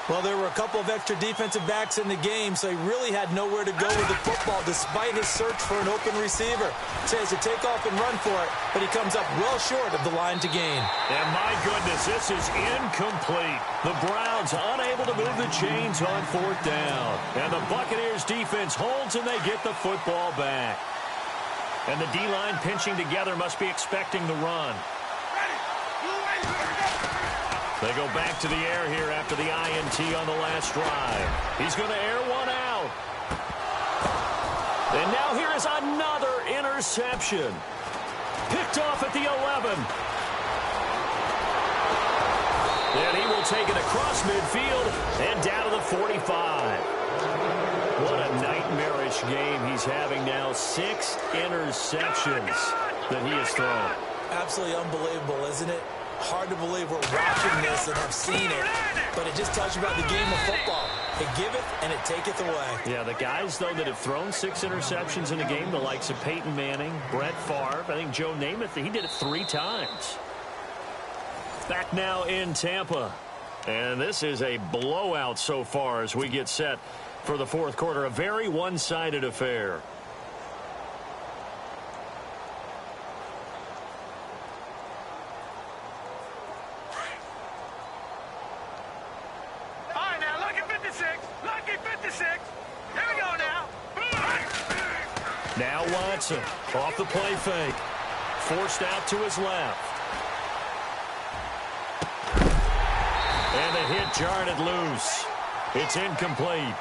Well, there were a couple of extra defensive backs in the game, so he really had nowhere to go with the football despite his search for an open receiver. Says to take off and run for it, but he comes up well short of the line to gain. And my goodness, this is incomplete. The Browns unable to move the chains on 4th down. And the Buccaneers defense holds and they get the football back. And the D-line pinching together must be expecting the run. They go back to the air here after the INT on the last drive. He's going to air one out. And now here is another interception. Picked off at the 11. And he will take it across midfield and down to the 45. What a nightmarish game he's having now. 6 interceptions that he has thrown. Absolutely unbelievable, isn't it? Hard to believe we're watching this and have seen it, but it just tells you about the game of football. It giveth and it taketh away. Yeah, the guys, though, that have thrown 6 interceptions in a game, the likes of Peyton Manning, Brett Favre, I think Joe Namath, he did it 3 times. Back now in Tampa, and this is a blowout so far as we get set for the 4th quarter. A very one-sided affair. Now Watson off the play fake. Forced out to his left. And the hit jarred it loose. It's incomplete.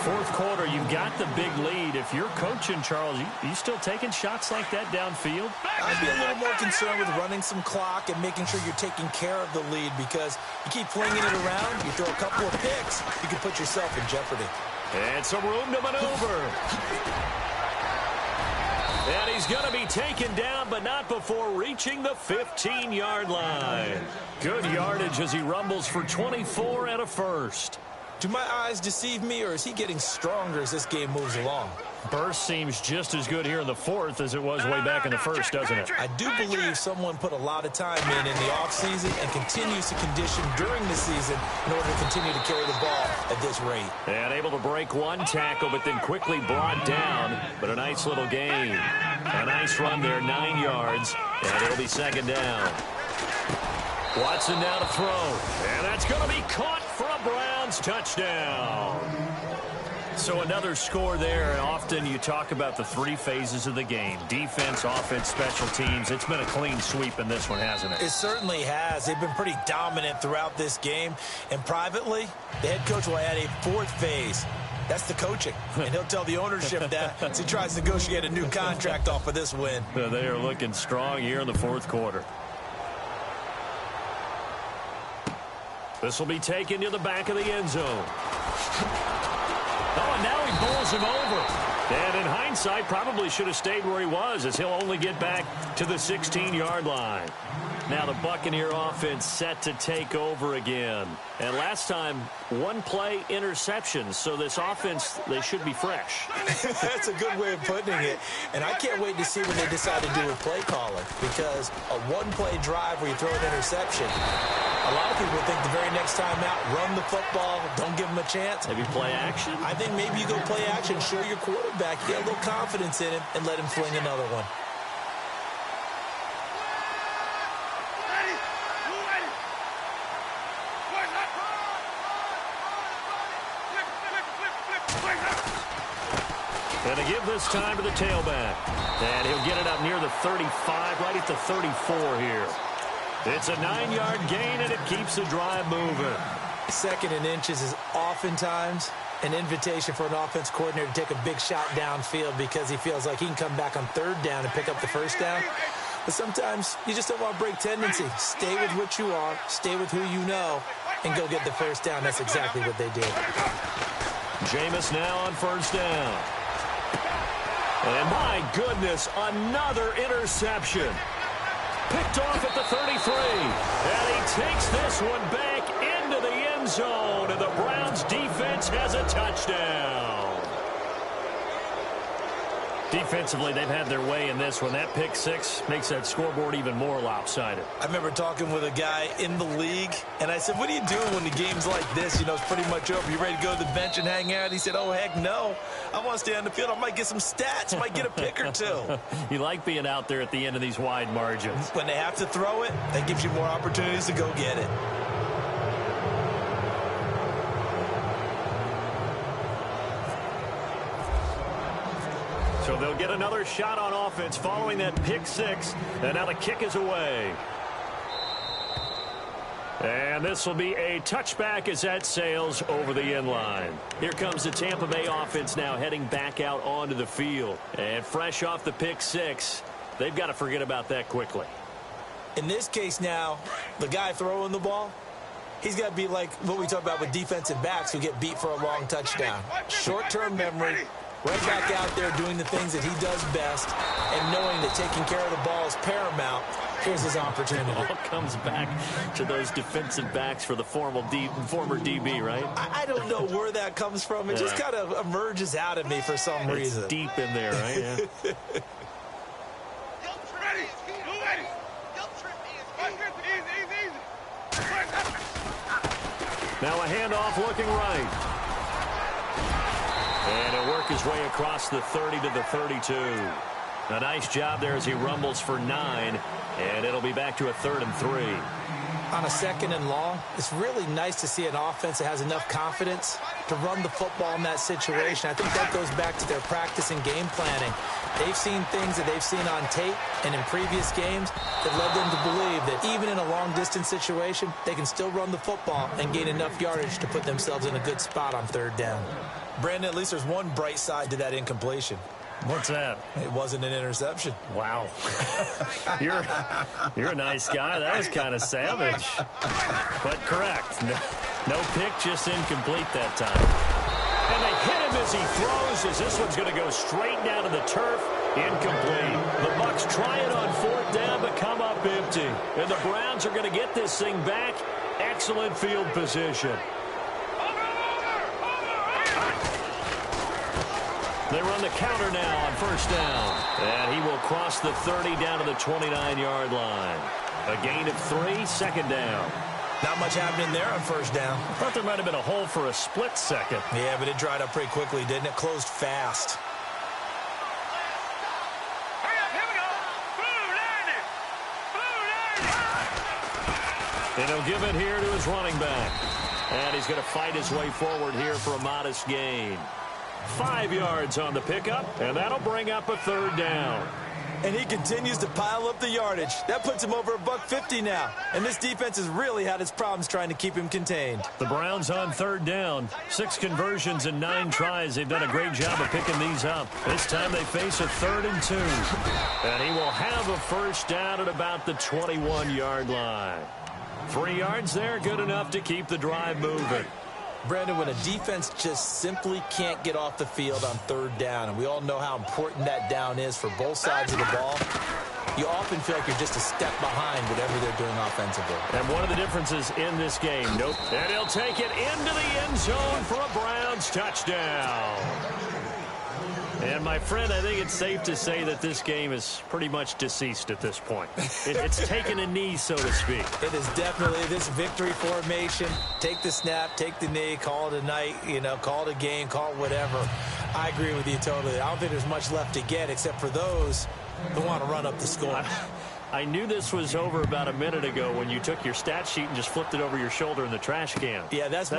4th quarter, you've got the big lead. If you're coaching, Charles, you still taking shots like that downfield? I'd be a little more concerned with running some clock and making sure you're taking care of the lead because you keep flinging it around, you throw a couple of picks, you can put yourself in jeopardy. And some room to maneuver. And he's going to be taken down, but not before reaching the 15-yard line. Good yardage as he rumbles for 24 and a first. Do my eyes deceive me, or is he getting stronger as this game moves along? Burst seems just as good here in the 4th as it was way back in the 1st, doesn't it? I do believe someone put a lot of time in the offseason and continues to condition during the season in order to continue to carry the ball at this rate. And able to break one tackle, but then quickly brought down. But a nice little gain. A nice run there, 9 yards, and it'll be 2nd down. Watson now to throw, and that's going to be caught for a Browns touchdown. So another score there. Often you talk about the three phases of the game: defense, offense, special teams. It's been a clean sweep in this one, hasn't it? It certainly has. They've been pretty dominant throughout this game. And privately, the head coach will add a fourth phase. That's the coaching. And he'll tell the ownership that as he tries to negotiate a new contract off of this win. They are looking strong here in the fourth quarter. This will be taken to the back of the end zone. Oh, and now he bowls him over. And in hindsight, probably should have stayed where he was, as he'll only get back to the 16-yard line. Now the Buccaneer offense set to take over again. And last time, one-play interception. So this offense, they should be fresh. That's a good way of putting it. And I can't wait to see what they decide to do with play calling. Because a one-play drive where you throw an interception, a lot of people think the very next time out, run the football, don't give them a chance. Maybe play action? I think maybe you go play action, show your quarterback, get a little confidence in him, and let him fling another one. And to give this time to the tailback. And he'll get it up near the 35, right at the 34 here. It's a 9-yard gain, and it keeps the drive moving. Second and inches is oftentimes an invitation for an offense coordinator to take a big shot downfield because he feels like he can come back on third down and pick up the first down. But sometimes you just don't want to break tendency. Stay with what you are, stay with who you know, and go get the first down. That's exactly what they did. Jameis now on first down. And my goodness, another interception. Picked off at the 33. And he takes this one back into the end zone. And the Browns defense has a touchdown. Defensively, they've had their way in this one. That pick six makes that scoreboard even more lopsided. I remember talking with a guy in the league, and I said, what do you do when the game's like this? You know, it's pretty much over. You ready to go to the bench and hang out? He said, oh, heck no. I want to stay on the field. I might get some stats. Might get a pick or two. You like being out there at the end of these wide margins. When they have to throw it, that gives you more opportunities to go get it. So they'll get another shot on offense following that pick six. And now the kick is away. And this will be a touchback as that sails over the end line. Here comes the Tampa Bay offense now heading back out onto the field. And fresh off the pick six, they've got to forget about that quickly. In this case now, the guy throwing the ball, he's got to be like what we talk about with defensive backs who get beat for a long touchdown. Short-term memory. Right back out there doing the things that he does best and knowing that taking care of the ball is paramount. Here's his opportunity. It all comes back to those defensive backs for the former DB, right? I don't know where that comes from. It just kind of emerges out of me for some reason. It's deep in there, right? Yeah. Now a handoff looking right. And he'll work his way across the 30 to the 32. A nice job there as he rumbles for 9. And it'll be back to a 3rd and 3. On a 2nd and long, it's really nice to see an offense that has enough confidence to run the football in that situation. I think that goes back to their practice and game planning. They've seen things that they've seen on tape and in previous games that led them to believe that even in a long-distance situation, they can still run the football and gain enough yardage to put themselves in a good spot on 3rd down. Brandon, at least there's one bright side to that incompletion. What's that? It wasn't an interception. Wow. You're a nice guy. That was kind of savage. But correct. No pick, just incomplete that time. And they hit him as he throws, as this one's going to go straight down to the turf. Incomplete. The Bucs try it on 4th down, but come up empty. And the Browns are going to get this thing back. Excellent field position. They run the counter now on 1st down. And he will cross the 30 down to the 29-yard line. A gain of 3, 2nd down. Not much happening there on 1st down. I thought there might have been a hole for a split second. Yeah, but it dried up pretty quickly, didn't it? Closed fast. And he'll give it here to his running back. And he's going to fight his way forward here for a modest gain. 5 yards on the pickup, and that'll bring up a 3rd down. And he continues to pile up the yardage. That puts him over $150 now. And this defense has really had its problems trying to keep him contained. The Browns on 3rd down. 6 conversions and 9 tries. They've done a great job of picking these up. This time they face a 3rd and 2. And he will have a 1st down at about the 21-yard line. 3 yards there, good enough to keep the drive moving. Brandon, when a defense just simply can't get off the field on 3rd down, and we all know how important that down is for both sides of the ball, you often feel like you're just a step behind whatever they're doing offensively. And one of the differences in this game, and he'll take it into the end zone for a Browns touchdown. And, my friend, I think it's safe to say that this game is pretty much deceased at this point. It's taken a knee, so to speak. It is definitely this victory formation. Take the snap, take the knee, call it a night, call it a game, call it whatever. I agree with you totally. I don't think there's much left to get except for those who want to run up the score. I knew this was over about a minute ago when you took your stat sheet and just flipped it over your shoulder in the trash can. Yeah, that's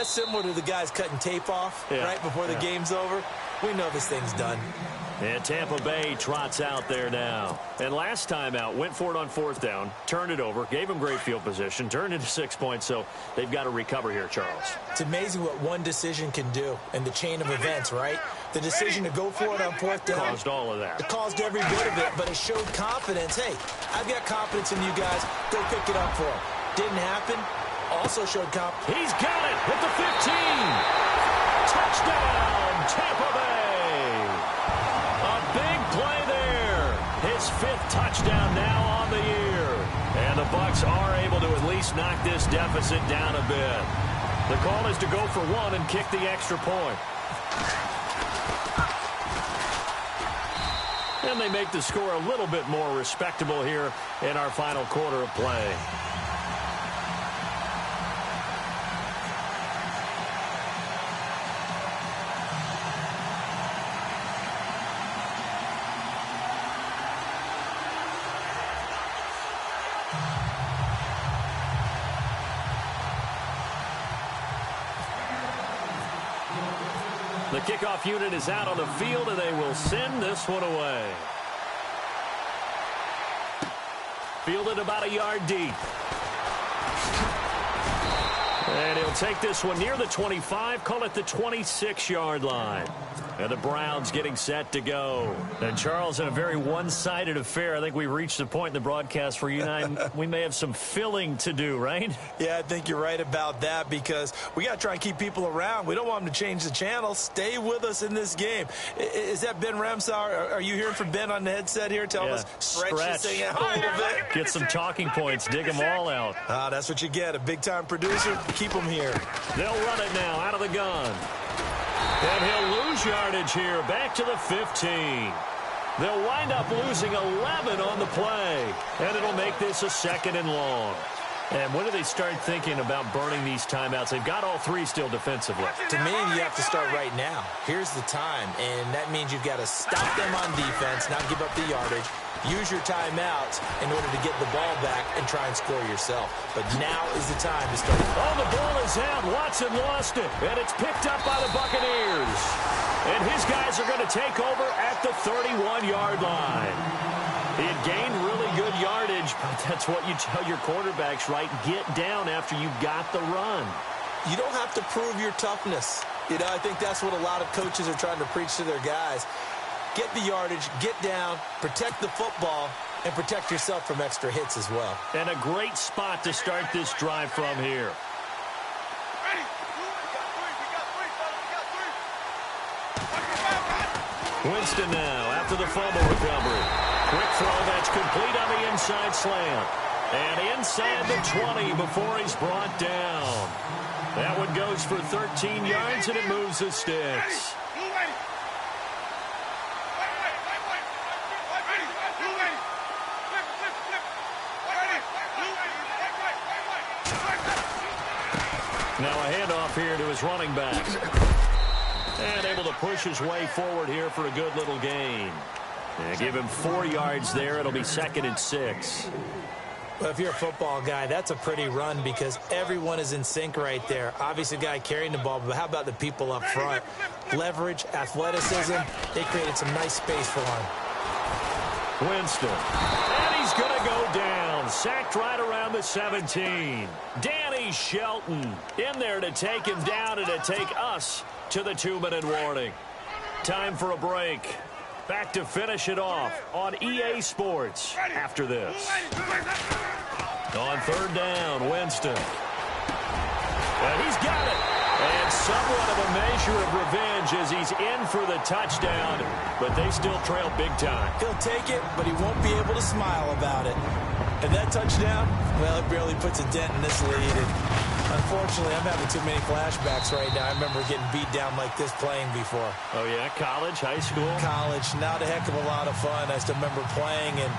similar to the guys cutting tape off right before the game's over. We know this thing's done. And Tampa Bay trots out there now. And last time out, went for it on 4th down, turned it over, gave them great field position, turned into 6 points, so they've got to recover here, Charles. It's amazing what one decision can do in the chain of events, right? The decision to go for it on 4th down. Caused all of that. It caused every bit of it, but it showed confidence. Hey, I've got confidence in you guys. Go pick it up for him. Didn't happen. Also showed confidence. He's got it at the 15. Touchdown, Tampa Bay. Big play there. His 5th touchdown now on the year. And the Bucs are able to at least knock this deficit down a bit. The call is to go for 1 and kick the extra point. And they make the score a little bit more respectable here in our final quarter of play. The kickoff unit is out on the field, and they will send this one away. Fielded about a yard deep. And he'll take this one near the 25, call it the 26-yard line. And the Browns getting set to go. And, Charles, in a very one-sided affair, I think we reached the point in the broadcast where you and I, we may have some filling to do, right? Yeah, I think you're right about that because we got to try and keep people around. We don't want them to change the channel. Stay with us in this game. Is that Ben Ramsauer? Are you hearing from Ben on the headset here? Tell us, stretch this thing out a little bit. Get some talking points. Dig them all out. That's what you get. A big-time producer. Keep them here. They'll run it now out of the gun. And he'll lose yardage here, back to the 15. They'll wind up losing 11 on the play, and it'll make this a 2nd and long. And when do they start thinking about burning these timeouts? They've got all 3 still defensively. To me, you have to start right now. Here's the time, and that means you've got to stop them on defense, not give up the yardage. Use your timeouts in order to get the ball back and try and score yourself. But now is the time to start. Oh, the ball is out. Watson lost it, and it's picked up by the Buccaneers. And his guys are going to take over at the 31-yard line. He had gained really good yardage, but that's what you tell your quarterbacks, right? Get down after you got the run. You don't have to prove your toughness. I think that's what a lot of coaches are trying to preach to their guys. Get the yardage, get down, protect the football, and protect yourself from extra hits as well. And a great spot to start this drive from here. Ready? We got three. Winston now after the fumble recovery. Quick throw that's complete on the inside slant. And inside the 20 before he's brought down. That one goes for 13 yards, and it moves the sticks. Now a handoff here to his running back. And able to push his way forward here for a good little gain. And give him 4 yards there. It'll be 2nd and 6. Well, if you're a football guy, that's a pretty run because everyone is in sync right there. Obviously, the guy carrying the ball, but how about the people up front? Leverage, athleticism, they created some nice space for him. Winston. And he's going to go down. Sacked right around the 17. Danny Shelton in there to take him down and to take us to the 2-minute warning. Time for a break. Back to finish it off on EA Sports after this. On 3rd down, Winston. And he's got it. And somewhat of a measure of revenge as he's in for the touchdown, but they still trail big time. He'll take it, but he won't be able to smile about it. And that touchdown, well, it barely puts a dent in this lead. And unfortunately, I'm having too many flashbacks right now. I remember getting beat down like this playing before. Oh, yeah? College, high school? College. Not a heck of a lot of fun. I still remember playing and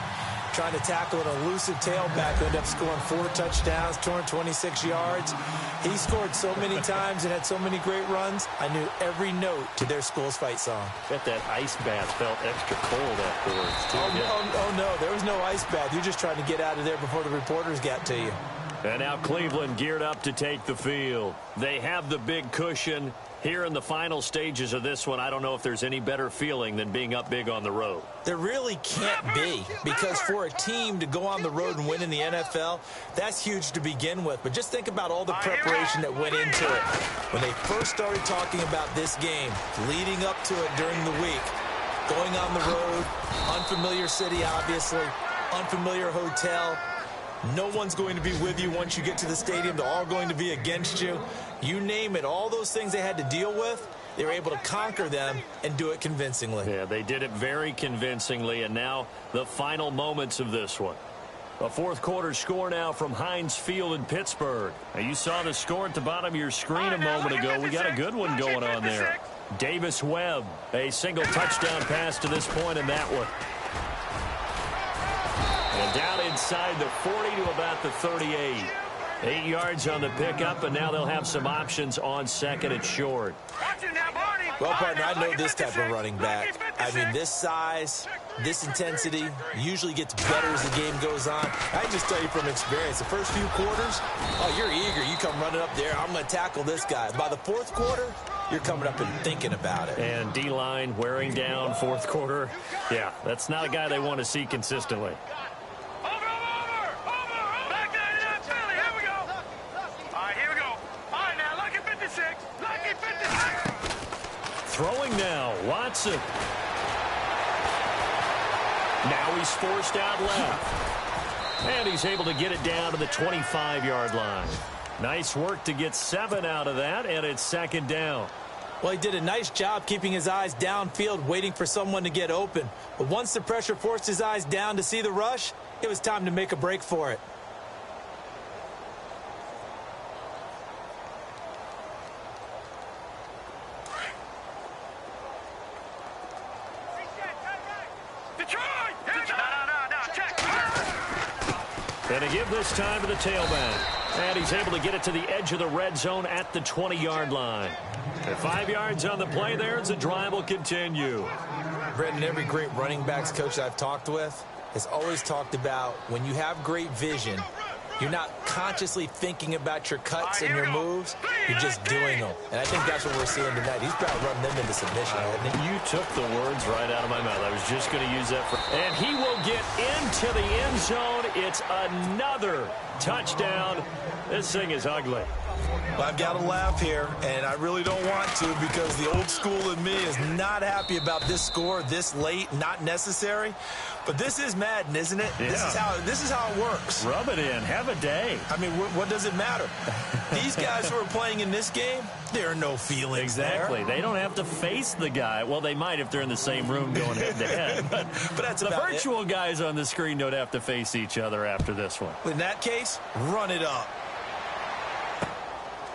trying to tackle an elusive tailback who ended up scoring 4 touchdowns, 226 yards. He scored so many times and had so many great runs, I knew every note to their school's fight song. Bet that ice bath felt extra cold afterwards, too. Oh, no, there was no ice bath. You're just trying to get out of there before the reporters got to you. And now Cleveland geared up to take the field. They have the big cushion. Here in the final stages of this one, I don't know if there's any better feeling than being up big on the road. There really can't be, because for a team to go on the road and win in the NFL, that's huge to begin with. But just think about all the preparation that went into it. When they first started talking about this game, leading up to it during the week, going on the road, unfamiliar city, obviously, unfamiliar hotel. No one's going to be with you once you get to the stadium. They're all going to be against you. You name it, all those things they had to deal with, they were able to conquer them and do it convincingly. Yeah, they did it very convincingly, and now the final moments of this one. A 4th quarter score now from Heinz Field in Pittsburgh. Now, you saw the score at the bottom of your screen a moment ago. We got a good one going on there. Davis Webb, a single touchdown pass to this point in that one. And down inside the 40 to about the 38. 8 yards on the pickup, and now they'll have some options on 2nd and short. Well, partner, I know this type of running back. I mean, this size, this intensity usually gets better as the game goes on. I can just tell you from experience, the first few quarters, oh, you're eager. You come running up there, I'm going to tackle this guy. By the 4th quarter, you're coming up and thinking about it. And D-line wearing down 4th quarter. Yeah, that's not a guy they want to see consistently. Throwing now, Watson. Now he's forced out left. And he's able to get it down to the 25-yard line. Nice work to get 7 out of that, and it's 2nd down. Well, he did a nice job keeping his eyes downfield, waiting for someone to get open. But once the pressure forced his eyes down to see the rush, it was time to make a break for it. And to give this time to the tailback. And he's able to get it to the edge of the red zone at the 20-yard line. And 5 yards on the play there as the drive will continue. Brendan, every great running backs coach I've talked with has always talked about when you have great vision, you're not consciously thinking about your cuts and your moves. You're just doing them. And I think that's what we're seeing tonight. He's about running them into submission, hasn't he? You took the words right out of my mouth. I was just going to use that. And he will get into the end zone. It's another touchdown. This thing is ugly. Well, I've got to laugh here, and I really don't want to because the old school in me is not happy about this score this late, not necessary. But this is Madden, isn't it? Yeah. This is how it works. Rub it in. Have a day. I mean, what does it matter? These guys who are playing in this game, there are no feelings Exactly. there. They don't have to face the guy. Well, they might if they're in the same room going head-to-head. But that's the about virtual guys on the screen don't have to face each other after this one. In that case, run it up.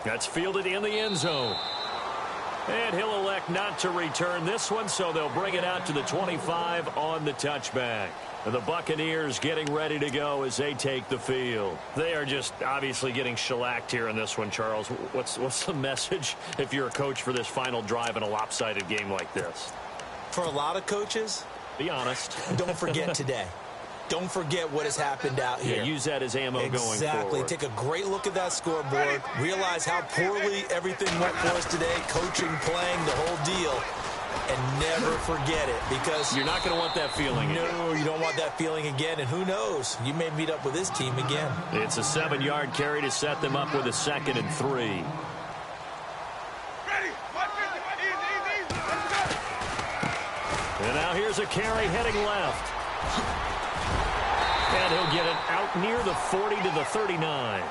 That's fielded in the end zone. And he'll elect not to return this one, so they'll bring it out to the 25 on the touchback. And the Buccaneers getting ready to go as they take the field. They are just obviously getting shellacked here in this one, Charles. What's the message if you're a coach for this final drive in a lopsided game like this? For a lot of coaches, be honest. don't forget today. don't forget what has happened out here. Yeah, use that as ammo going forward. Exactly. Take a great look at that scoreboard. Realize how poorly everything went for us today, coaching, playing, the whole deal. And never forget it, because you're not going to want that feeling again. No, you don't want that feeling again. And who knows? You may meet up with this team again. It's a 7-yard carry to set them up with a 2nd and 3. Ready. Easy. Let's go. And now here's a carry heading left. And he'll get it out near the 40 to the 39.